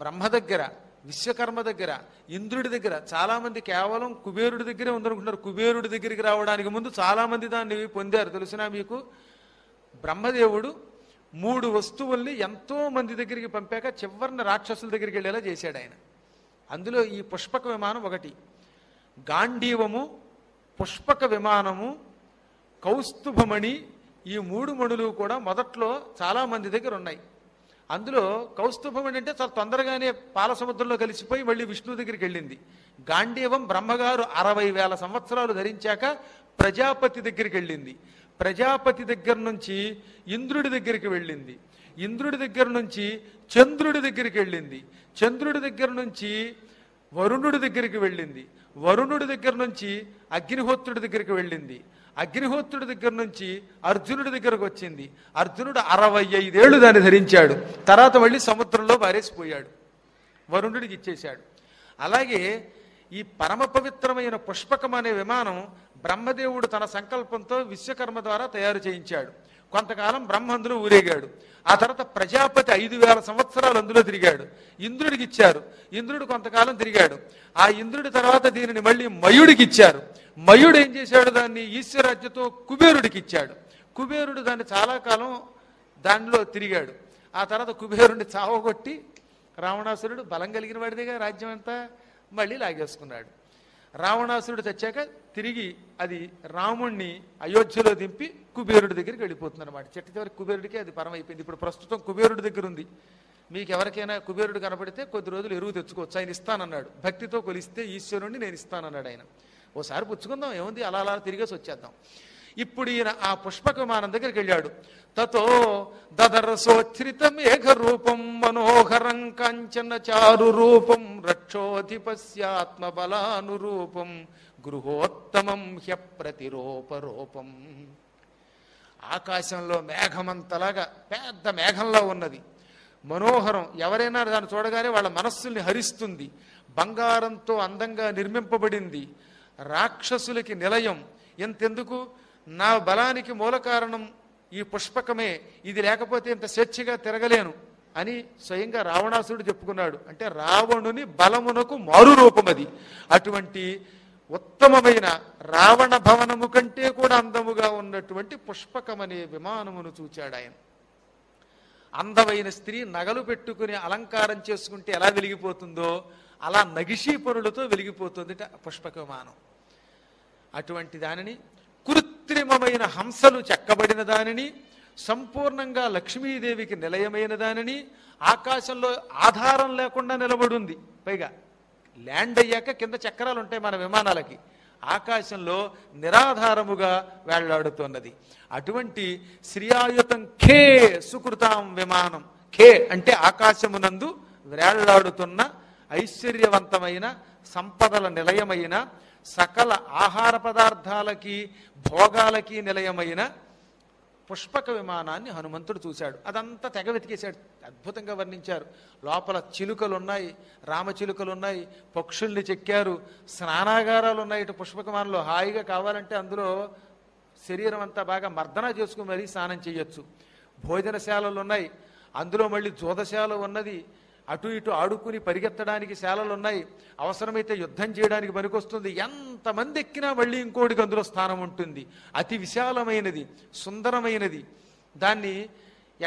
బ్రహ్మ దగ్గర, విశ్వకర్మ దగ్గర, ఇంద్రుడి దగ్గర, చాలామంది కేవలం కుబేరుడి దగ్గరే ఉందనుకుంటున్నారు. కుబేరుడి దగ్గరికి రావడానికి ముందు చాలామంది దాన్ని పొందారు. తెలిసినా మీకు, బ్రహ్మదేవుడు 3 వస్తువుల్ని ఎంతో మంది దగ్గరికి పంపాక చివరిన రాక్షసుల దగ్గరికి వెళ్ళేలా చేశాడు ఆయన. అందులో ఈ పుష్పక విమానం ఒకటి. గాంధీవము, పుష్పక విమానము, కౌస్తుభమణి, ఈ 3 మణులు కూడా మొదట్లో చాలా మంది దగ్గర ఉన్నాయి. అందులో కౌస్తుభమణి అంటే చాలా తొందరగానే పాల సముద్రంలో కలిసిపోయి మళ్ళీ విష్ణువు దగ్గరికి వెళ్ళింది. గాంధీవం బ్రహ్మగారు 60,000 సంవత్సరాలు ధరించాక ప్రజాపతి దగ్గరికి వెళ్ళింది. ప్రజాపతి దగ్గర నుంచి ఇంద్రుడి దగ్గరికి వెళ్ళింది. ఇంద్రుడి దగ్గర నుంచి చంద్రుడి దగ్గరికి వెళ్ళింది. చంద్రుడి దగ్గర నుంచి వరుణుడి దగ్గరికి వెళ్ళింది. వరుణుడి దగ్గర నుంచి అగ్నిహోత్రుడి దగ్గరికి వెళ్ళింది. అగ్నిహోత్రుడి దగ్గర నుంచి అర్జునుడి దగ్గరకు వచ్చింది. అర్జునుడు 65 ఏళ్ళు దాన్ని ధరించాడు. తర్వాత మళ్ళీ సముద్రంలో పారేసిపోయాడు, వరుణుడికి ఇచ్చేశాడు. అలాగే ఈ పరమ పవిత్రమైన పుష్పకం అనే విమానం బ్రహ్మదేవుడు తన సంకల్పంతో విశ్వకర్మ ద్వారా తయారు చేయించాడు. కొంతకాలం బ్రహ్మ అందులో ఊరేగాడు. ఆ తర్వాత ప్రజాపతి 5,000 సంవత్సరాలు అందులో తిరిగాడు. ఇంద్రుడికి ఇచ్చారు. ఇంద్రుడు కొంతకాలం తిరిగాడు. ఆ ఇంద్రుడి తర్వాత దీనిని మళ్ళీ మయుడికి ఇచ్చారు. మయుడు ఏం చేశాడు? దాన్ని ఈశ్వరాజ్యతో కుబేరుడికి ఇచ్చాడు. కుబేరుడు దాన్ని చాలా కాలం దానిలో తిరిగాడు. ఆ తర్వాత కుబేరుడిని చావగొట్టి రావణాసురుడు బలం కలిగిన వాడిదిగా రాజ్యం అంతా మళ్ళీ లాగేసుకున్నాడు. రావణాసురుడు తెచ్చాక తిరిగి అది రాముణ్ణి అయోధ్యలో దింపి కుబేరుడి దగ్గరికి వెళ్ళిపోతుంది అనమాట. చివరికి కుబేరుడికి అది పరం అయిపోయింది. ఇప్పుడు ప్రస్తుతం కుబేరుడి దగ్గర ఉంది. మీకు ఎవరికైనా కుబేరుడు కనపడితే కొద్ది రోజులు ఎరువు తెచ్చుకోవచ్చు, ఆయన ఇస్తానన్నాడు. భక్తితో కొలిస్తే ఈశ్వరుణ్ణి నేను ఇస్తానన్నాడు ఆయన. ఓసారి పుచ్చుకుందాం, ఏముంది, అలా అలా తిరిగేసి వచ్చేద్దాం. ఇప్పుడు ఈయన ఆ పుష్పక విమానం దగ్గరికి వెళ్ళాడు. తతో దదరసోచ్ఛ్రిత మేఘ రూపం మనోహరం కాంచన చారు రూపం రక్షోధిపస్యాత్మబలానురూపం గృహోత్తమం హ్యప్రతిరూపరూపం. ఆకాశంలో మేఘమంతలాగా పెద్ద మేఘంలో ఉన్నది. మనోహరం, ఎవరైనా దాన్ని చూడగానే వాళ్ళ మనస్సుల్ని హరిస్తుంది. బంగారంతో అందంగా నిర్మింపబడింది. రాక్షసులకి నిలయం. ఎంతెందుకు, నా బలానికి మూల కారణం ఈ పుష్పకమే, ఇది లేకపోతే ఇంత స్వేచ్ఛగా తిరగలేను అని స్వయంగా రావణాసురుడు చెప్పుకున్నాడు. అంటే రావణుని బలమునకు మారు రూపం అది. అటువంటి ఉత్తమమైన రావణ భవనము కంటే కూడా అందముగా ఉన్నటువంటి పుష్పకమనే విమానమును చూచాడు ఆయన. అందమైన స్త్రీ నగలు పెట్టుకుని అలంకారం చేసుకుంటే ఎలా వెలిగిపోతుందో అలా నగిషీ పనులతో వెలిగిపోతుంది పుష్పక విమానం. అటువంటి దానిని, కృత్రిమమైన హంసలు చెక్కబడిన దానిని, సంపూర్ణంగా లక్ష్మీదేవికి నిలయమైన దానిని, ఆకాశంలో ఆధారం లేకుండా నిలబడింది. పైగా ల్యాండ్ అయ్యాక కింద చక్రాలు ఉంటాయి మన విమానాలకి, ఆకాశంలో నిరాధారముగా వేళ్లాడుతున్నది. అటువంటి శ్రీయాయుతం ఖే సుకృతాం విమానం. ఖే అంటే ఆకాశమునందు వేళ్లాడుతున్న ఐశ్వర్యవంతమైన సంపదల నిలయమైన, సకల ఆహార పదార్థాలకి భోగాలకి నిలయమైన పుష్పక విమానాన్ని హనుమంతుడు చూశాడు. అదంతా తెగ వెతికేశాడు. అద్భుతంగా వర్ణించారు. లోపల చిలుకలున్నాయి, రామచిలుకలున్నాయి, పక్షుల్ని చెక్కారు, స్నానాగారాలు ఉన్నాయి. ఇటు పుష్పక విమానంలో హాయిగా కావాలంటే అందులో శరీరం అంతా బాగా మర్దన చేసుకుని మరీ స్నానం చేయొచ్చు. భోజనశాలలు ఉన్నాయి, అందులో మళ్ళీ జోదశాల ఉన్నది. అటు ఇటు ఆడుకుని పరిగెత్తడానికి శాలలు ఉన్నాయి. అవసరమైతే యుద్ధం చేయడానికి పనికొస్తుంది. ఎంతమంది ఎక్కినా మళ్ళీ ఇంకోటికి అందులో స్థానం ఉంటుంది. అతి విశాలమైనది, సుందరమైనది. దాన్ని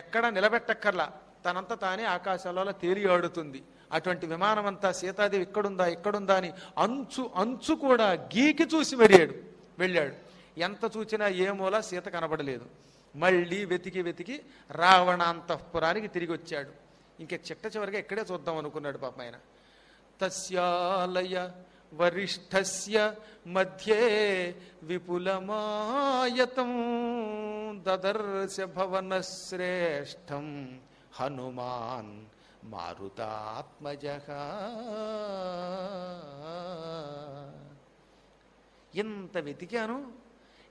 ఎక్కడా నిలబెట్టక్కర్లా, తనంతా తానే ఆకాశాలలో తేలి ఆడుతుంది. అటువంటి విమానం అంతా సీతాదేవి ఇక్కడుందా ఇక్కడుందా అని అంచు అంచు కూడా గీకి చూసి వెళ్ళాడు. ఎంత చూసినా ఏ మూల సీత కనబడలేదు. మళ్ళీ వెతికి వెతికి రావణాంతఃపురానికి తిరిగి వచ్చాడు. ఇంక చిట్ట చివరిగా ఇక్కడే చూద్దాం అనుకున్నాడు పాపం ఆయన. తస్యాలయ వరిష్ఠస్య మధ్యే విపులమాయతం దదర్శ భవన శ్రేష్టం హనుమాన్ మారుతాత్మజః. ఇంత వెతికాను,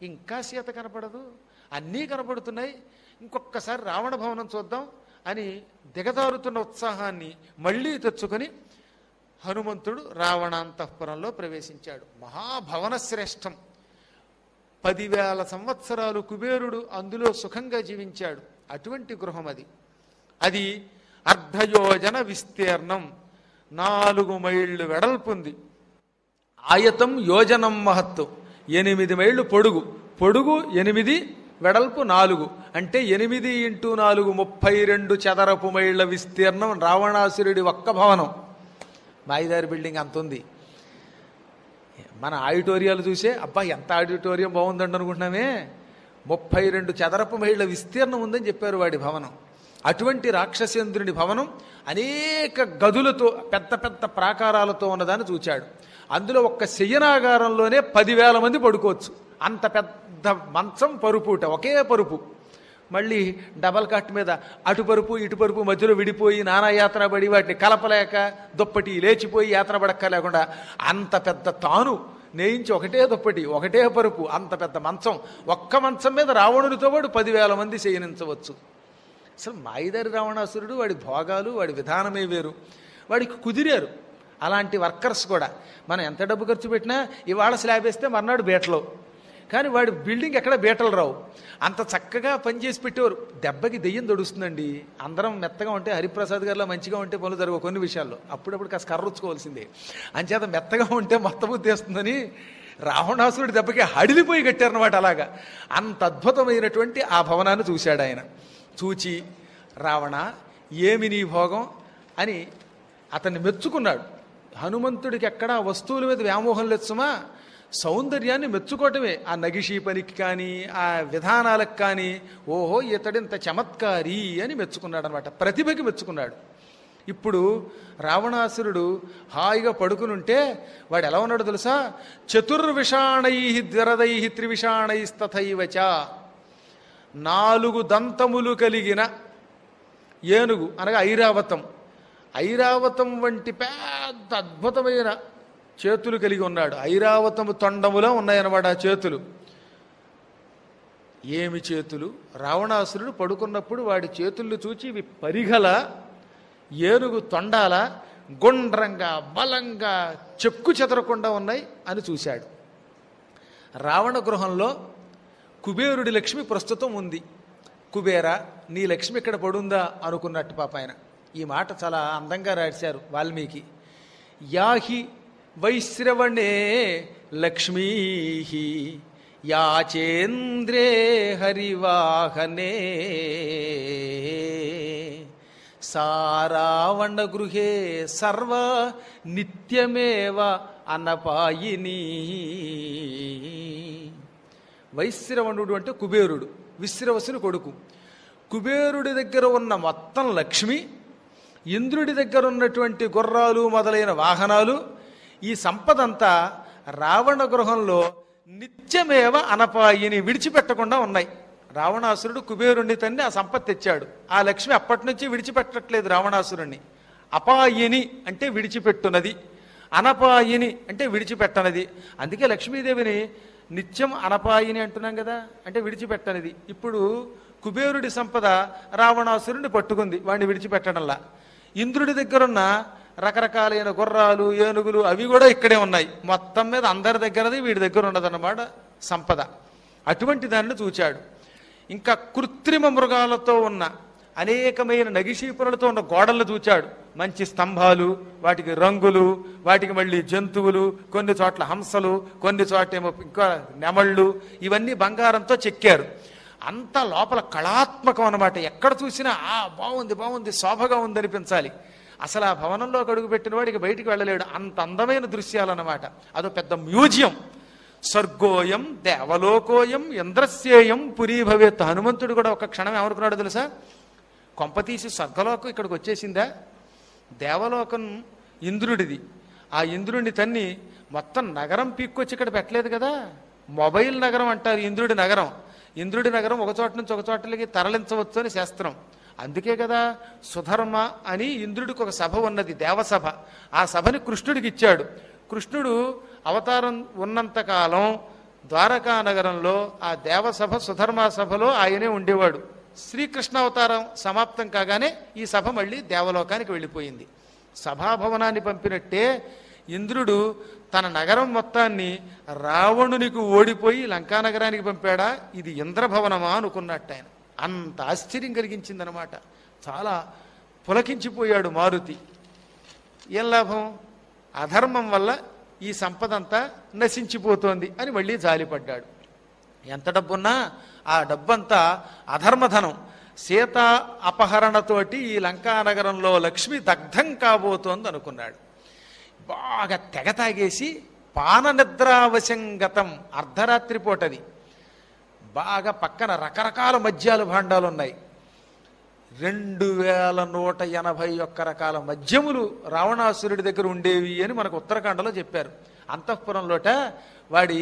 ఇంకా సీత కనపడదు, అన్నీ కనపడుతున్నాయి, ఇంకొకసారి రావణ భవనం చూద్దాం అని దిగదారుతున్న ఉత్సాహాన్ని మళ్ళీ తెచ్చుకొని హనుమంతుడు రావణాంతఃపురంలో ప్రవేశించాడు. మహాభవన శ్రేష్టం. 10,000 సంవత్సరాలు కుబేరుడు అందులో సుఖంగా జీవించాడు. అటువంటి గృహం అది. అది అర్ధయోజన విస్తీర్ణం, 4 మైళ్ళు వెడల్పుంది. ఆయతం యోజనం మహత్తు, 8 మైళ్ళు పొడుగు. పొడుగు 8, వెడల్పు 4, అంటే 8 × 4 32 చదరపు మైళ్ళ విస్తీర్ణం రావణాసురుడి ఒక్క భవనం. మాయిదారి బిల్డింగ్ అంత ఉంది. మన ఆడిటోరియాలు చూసే అబ్బా ఎంత ఆడిటోరియం బాగుందండి అనుకుంటున్నామే, 32 చదరపు మైళ్ళ విస్తీర్ణం ఉందని చెప్పారు వాడి భవనం. అటువంటి రాక్షసేంద్రుని భవనం అనేక గదులతో పెద్ద పెద్ద ప్రాకారాలతో ఉన్నదాన్ని చూచాడు. అందులో ఒక్క శయనాగారంలోనే 10,000 మంది పడుకోవచ్చు. అంత పెద్ద మంచం, పరుపుట ఒకే పరుపు, మళ్ళీ డబల్ కట్ మీద అటు పరుపు ఇటు పరుపు మధ్యలో విడిపోయి నానా యాత్ర పడి వాటిని కలపలేక దుప్పటి లేచిపోయి యాత్ర పడక్కర్లేకుండా అంత పెద్ద తాను నేయించి ఒకటే దుప్పటి ఒకటే పరుపు, అంత పెద్ద మంచం. ఒక్క మంచం మీద రావణునితో పాటు 10,000 మంది శయనించవచ్చు. అసలు మాయిదారి రావణాసురుడు, వాడి భోగాలు, వాడి విధానమే వేరు. వాడికి కుదిరారు అలాంటి వర్కర్స్ కూడా. మనం ఎంత డబ్బు ఖర్చు పెట్టినా ఇవాళ స్లాబ్ వేస్తే మర్నాడు బేటలో, కానీ వాడి బిల్డింగ్ ఎక్కడ బీటలు రావు. అంత చక్కగా పనిచేసి పెట్టేవారు. దెబ్బకి దెయ్యం దొడుస్తుందండి. అందరం మెత్తగా ఉంటే, హరిప్రసాద్ గారిలో మంచిగా ఉంటే పనులు జరగవు కొన్ని విషయాల్లో. అప్పుడప్పుడు కాస్త కర్రుచ్చుకోవాల్సిందే. అంచేత మెత్తగా ఉంటే మొత్తం ఉద్దేస్తుందని రావణాసురుడి దెబ్బకి హడిలిపోయి కట్టారనమాట. అలాగా అంత అద్భుతమైనటువంటి ఆ భవనాన్ని చూశాడు ఆయన. చూచి, రావణ ఏమి నీ భోగం అని అతన్ని మెచ్చుకున్నాడు. హనుమంతుడికి ఎక్కడా వస్తువుల మీద వ్యామోహం లేదు సుమా, సౌందర్యాన్ని మెచ్చుకోవటమే. ఆ నగిషీ పనికి కానీ ఆ విధానాలకు కానీ ఓహో ఇతడింత చమత్కారి అని మెచ్చుకున్నాడు అనమాట. ప్రతిభకి మెచ్చుకున్నాడు. ఇప్పుడు రావణాసురుడు హాయిగా పడుకునుంటే వాడు ఎలా ఉన్నాడు తెలుసా? చతుర్విషాణై ద్విరదై త్రివిషాణైస్తథైవచ, 4 దంతములు కలిగిన ఏనుగు అనగా ఐరావతం, ఐరావతం వంటి పెద్ద అద్భుతమైన చేతులు కలిగి ఉన్నాడు. ఐరావతము తొండములో ఉన్నాయన్నమాట ఆ చేతులు. ఏమి చేతులు! రావణాసురుడు పడుకున్నప్పుడు వాడి చేతులను చూచి ఇవి పరిగల ఏనుగు తొండాల, గుండ్రంగా బలంగా చెక్కు చెదరకుండా ఉన్నాయి అని చూశాడు. రావణ గృహంలో కుబేరుడి లక్ష్మి ప్రస్తుతం ఉంది. కుబేరా, నీ లక్ష్మి ఇక్కడ పడుందా అనుకున్నట్టు పాప ఆయన. ఈ మాట చాలా అందంగా రాశారు వాల్మీకి. యాహి వైశ్రవణే లక్ష్మీ యాచేంద్రే హరివాహనే సారావణ గృహే సర్వ నిత్యమేవ అనపాయిని. వైశ్రవణుడు అంటే కుబేరుడు, విశ్రవసుని కొడుకు. కుబేరుడి దగ్గర ఉన్న మొత్తం లక్ష్మి, ఇంద్రుడి దగ్గర ఉన్నటువంటి గుర్రాలు మొదలైన వాహనాలు, ఈ సంపదంతా రావణ గృహంలో నిత్యమేవ అనపాయిని విడిచిపెట్టకుండా ఉన్నాయి. రావణాసురుడు కుబేరుణ్ణి తన్ని ఆ సంపత్తి తెచ్చాడు. ఆ లక్ష్మి అప్పటి నుంచి విడిచిపెట్టట్లేదు రావణాసురుణ్ణి. అపాయిని అంటే విడిచిపెట్టునది, అనపాయిని అంటే విడిచిపెట్టనది. అందుకే లక్ష్మీదేవిని నిత్యం అనపాయిని అంటున్నాం కదా, అంటే విడిచిపెట్టనిది. ఇప్పుడు కుబేరుడి సంపద రావణాసురుడిని పట్టుకుంది, వాడిని విడిచిపెట్టడంలా. ఇంద్రుడి దగ్గరున్న రకరకాలైన గుర్రాలు, ఏనుగులు అవి కూడా ఇక్కడే ఉన్నాయి. మొత్తం మీద అందరి దగ్గరది వీడి దగ్గర ఉన్నదన్నమాట సంపద. అటువంటి దాన్ని చూచాడు. ఇంకా కృత్రిమ మృగాలతో ఉన్న అనేకమైన నగిషీపురలతో ఉన్న గోడలను చూచాడు. మంచి స్తంభాలు, వాటికి రంగులు, వాటికి మళ్ళీ జంతువులు, కొన్ని చోట్ల హంసలు, కొన్ని చోట్ల ఏమో ఇంకా నెమళ్ళు, ఇవన్నీ బంగారంతో చెక్కారు. అంత లోపల కళాత్మకం అన్నమాట. ఎక్కడ చూసినా బాగుంది బాగుంది, శోభగా ఉందనిపించాలి. అసలు ఆ భవనంలోకి అడుగుపెట్టిన వాడికి బయటికి వెళ్ళలేడు. అంత అందమైన దృశ్యాలు అన్నమాట. అదో పెద్ద మ్యూజియం. స్వర్గోయం దేవలోకోయం ఇంద్రస్యేయం పురీ భవేత్. హనుమంతుడు కూడా ఒక క్షణం ఏమనుకున్నాడు తెలుసా? కొంపతీసి స్వర్గలోకం ఇక్కడికి వచ్చేసిందా? దేవలోకం ఇంద్రుడిది. ఆ ఇంద్రుడిని తన్ని మొత్తం నగరం పీక్కొచ్చి ఇక్కడ పెట్టలేదు కదా. మొబైల్ నగరం అంటారు ఇంద్రుడి నగరం. ఇంద్రుడి నగరం ఒక చోట నుంచి ఒక చోటలకి తరలించవచ్చు అని శాస్త్రం. అందుకే కదా సుధర్మ అని ఇంద్రుడికి ఒక సభ ఉన్నది, దేవసభ. ఆ సభని కృష్ణుడికి ఇచ్చాడు. కృష్ణుడు అవతారం ఉన్నంతకాలం ద్వారకా నగరంలో ఆ దేవసభ సుధర్మ సభలో ఆయనే ఉండేవాడు. శ్రీకృష్ణ అవతారం సమాప్తం కాగానే ఈ సభ మళ్ళీ దేవలోకానికి వెళ్ళిపోయింది. సభాభవనాన్ని పంపినట్టే ఇంద్రుడు తన నగరం మొత్తాన్ని రావణునికి ఓడిపోయి లంకానగరానికి పంపాడా? ఇది ఇంద్రభవనమా అనుకున్నట్టు ఆయన. అంత ఆశ్చర్యం కలిగించిందనమాట. చాలా పులకించిపోయాడు మారుతి. ఏం లాభం? అధర్మం వల్ల ఈ సంపదంతా నశించిపోతోంది అని మళ్ళీ జాలిపడ్డాడు. ఎంత డబ్బున్నా ఆ డబ్బంతా అధర్మధనం. సీత అపహరణతోటి ఈ లంకానగరంలో లక్ష్మి దగ్ధం కాబోతోంది అనుకున్నాడు. బాగా తెగ తాగేసి పాన నిద్రావశంగతం, అర్ధరాత్రి పూటది. బాగా పక్కన రకరకాల మద్యాలు భాండాలు ఉన్నాయి. 2181 రకాల మద్యములు రావణాసురుడి దగ్గర ఉండేవి అని మనకు ఉత్తరాఖండలో చెప్పారు. అంతఃపురంలోట వాడి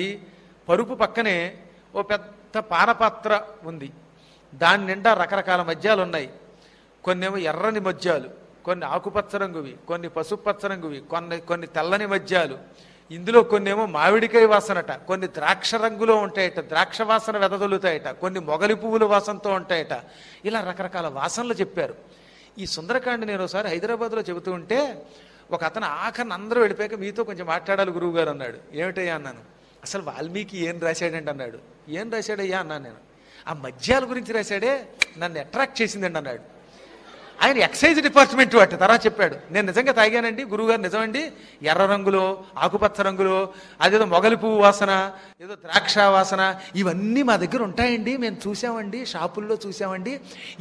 పరుపు పక్కనే ఓ పెద్ద పానపాత్ర ఉంది. దాని నిండా రకరకాల మద్యాలు ఉన్నాయి. కొన్నేమో ఎర్రని మద్యాలు, కొన్ని ఆకుపచ్చ రంగువి, కొన్ని పసుపు పచ్చ రంగువి, కొన్ని తెల్లని మద్యాలు. ఇందులో కొన్నేమో మామిడికాయ వాసనట, కొన్ని ద్రాక్ష రంగులో ఉంటాయట, ద్రాక్ష వాసన వెదజల్లుతాయట, కొన్ని మొగలి పువ్వుల వాసనతో ఉంటాయట. ఇలా రకరకాల వాసనలు చెప్పారు. ఈ సుందరకాండ నేను ఒకసారి హైదరాబాద్లో చెబుతూ ఉంటే ఒక అతను ఆఖరిని అందరూ వెళ్ళిపోయాక మీతో కొంచెం మాట్లాడాలి గురువు గారు అన్నాడు. ఏమిటయ్యా అన్నాను. అసలు వాల్మీకి ఏం రాశాడండి అన్నాడు. ఏం రాశాడయ్యా అన్నాను నేను. ఆ మద్యాల గురించి రాశాడే, నన్ను అట్రాక్ట్ చేసిందండి అన్నాడు. ఆయన ఎక్సైజ్ డిపార్ట్మెంట్ వాటి తర్వాత చెప్పాడు, నేను నిజంగా తాగానండి గురువుగారు, నిజమండి, ఎర్ర రంగులో ఆకుపచ్చ రంగులో అదేదో మొగలి పువ్వు వాసన, ఏదో ద్రాక్ష వాసన, ఇవన్నీ మా దగ్గర ఉంటాయండి, మేము చూసామండి, షాపుల్లో చూసామండి.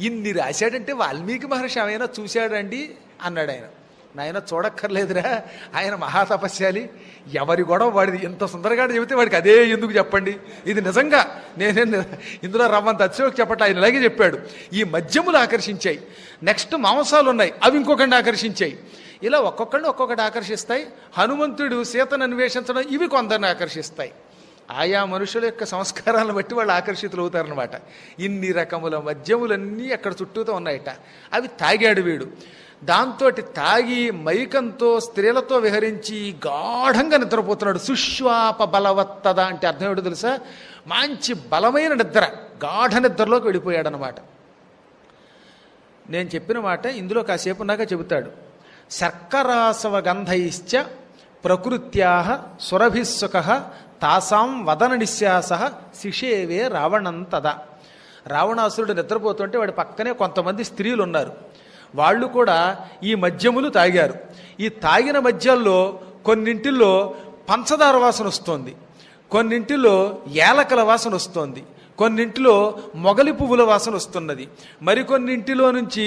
ఇన్ని రాశాడంటే వాల్మీకి మహర్షి ఏమైనా చూశాడండి అన్నాడు ఆయన. నాయన చూడక్కర్లేదురా, ఆయన మహాతపస్యాలి, ఎవరి గొడవ వాడిది. ఎంత సుందరగా చెబితే వాడికి అదే ఎందుకు చెప్పండి, ఇది నిజంగా నేనేం ఇందులో రమ్మంత అతిశయోక్తి చెప్పట్లే, ఆయన ఇలాగే చెప్పాడు. ఈ మద్యములు ఆకర్షించాయి, నెక్స్ట్ మాంసాలు ఉన్నాయి, అవి ఇంకొకరిని ఆకర్షించాయి. ఇలా ఒక్కొక్కరిని ఒక్కొక్కటి ఆకర్షిస్తాయి. హనుమంతుడు సీతను అన్వేషించడం ఇవి కొందరిని ఆకర్షిస్తాయి. ఆయా మనుషుల యొక్క సంస్కారాలను బట్టి వాళ్ళు ఆకర్షితులు అవుతారనమాట. ఇన్ని రకముల మద్యములన్నీ అక్కడ చుట్టూతో ఉన్నాయట. అవి తాగాడు వీడు. దాంతో తాగి మైకంతో స్త్రీలతో విహరించి గాఢంగా నిద్రపోతున్నాడు. సుశ్వాప బలవత్తద అంటే అర్థం ఏమిటో తెలుసా? మంచి బలమైన నిద్ర, గాఢ నిద్రలోకి వెళ్ళిపోయాడు అనమాట. నేను చెప్పిన మాట ఇందులో కాసేపు ఉన్నాక చెబుతాడు. శర్కరాసవ గంధైశ్చ ప్రకృత్యా సురభిస్సుక తాసాం వదన నిశ్వాస శిషేవే రావణంతద. రావణాసురుడు నిద్రపోతుంటే వాడి పక్కనే కొంతమంది స్త్రీలు ఉన్నారు. వాళ్ళు కూడా ఈ మద్యములు తాగారు. ఈ తాగిన మద్యాల్లో కొన్నింటిల్లో పంచదార వాసన వస్తోంది, కొన్నింటిలో ఏలకల వాసన వస్తోంది, కొన్నింటిలో మొగలి పువ్వుల వాసన వస్తున్నది, మరికొన్నింటిలో నుంచి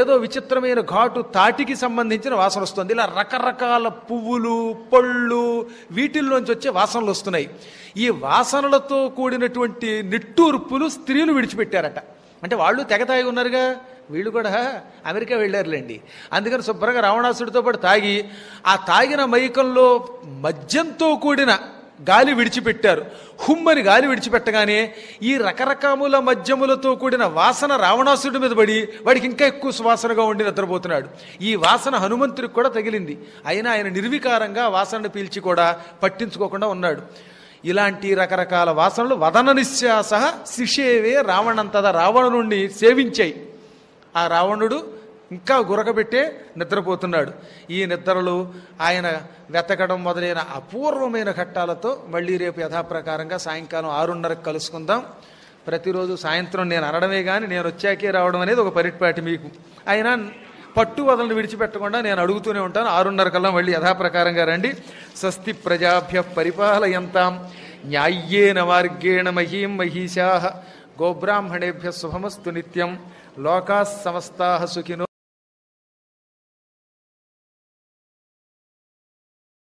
ఏదో విచిత్రమైన ఘాటు తాటికి సంబంధించిన వాసన వస్తుంది. ఇలా రకరకాల పువ్వులు, పళ్ళు, వీటిల్లోంచి వచ్చే వాసనలు వస్తున్నాయి. ఈ వాసనలతో కూడినటువంటి నిట్టూర్పులు స్త్రీలు విడిచిపెట్టారట. అంటే వాళ్ళు తెగ తాగి ఉన్నారుగా, వీళ్ళు కూడా అమెరికా వెళ్ళారులేండి. అందుకని శుభ్రంగా రావణాసుడితో పాటు తాగి ఆ తాగిన మైకంలో మద్యంతో కూడిన గాలి విడిచిపెట్టారు. హుమ్మని గాలి విడిచిపెట్టగానే ఈ రకరకాముల మద్యములతో కూడిన వాసన రావణాసుడి మీద పడి వాడికి ఇంకా ఎక్కువ సువాసనగా ఉండి నిద్రపోతున్నాడు. ఈ వాసన హనుమంతుడికి కూడా తగిలింది. అయినా ఆయన నిర్వికారంగా వాసనను పీల్చి కూడా పట్టించుకోకుండా ఉన్నాడు. ఇలాంటి రకరకాల వాసనలు వదన నిశ్వాస శిషేవే రావణంతద, రావణుణ్ణి సేవించాయి. ఆ రావణుడు ఇంకా గురకబెట్టే నిద్రపోతున్నాడు. ఈ నిద్రలు ఆయన వెతకడం మొదలైన అపూర్వమైన ఘట్టాలతో మళ్ళీ రేపు యథాప్రకారంగా సాయంకాలం 6:30కి కలుసుకుందాం. ప్రతిరోజు సాయంత్రం నేను అనడమే కానీ నేను వచ్చాకే రావడం అనేది ఒక పరిపాటి మీకు. అయినా పట్టు వదలను విడిచిపెట్టకుండా నేను అడుగుతూనే ఉంటాను. 6:30 కల్లా మళ్ళీ యథాప్రకారంగా రండి. స్వస్తి ప్రజాభ్య పరిపాలయంతాం న్యాయ్యేన మార్గేణ మహీం మహిషాః గోబ్రాహ్మణేభ్య శుభమస్తు నిత్యం. లోకాః సమస్తాః సుఖినో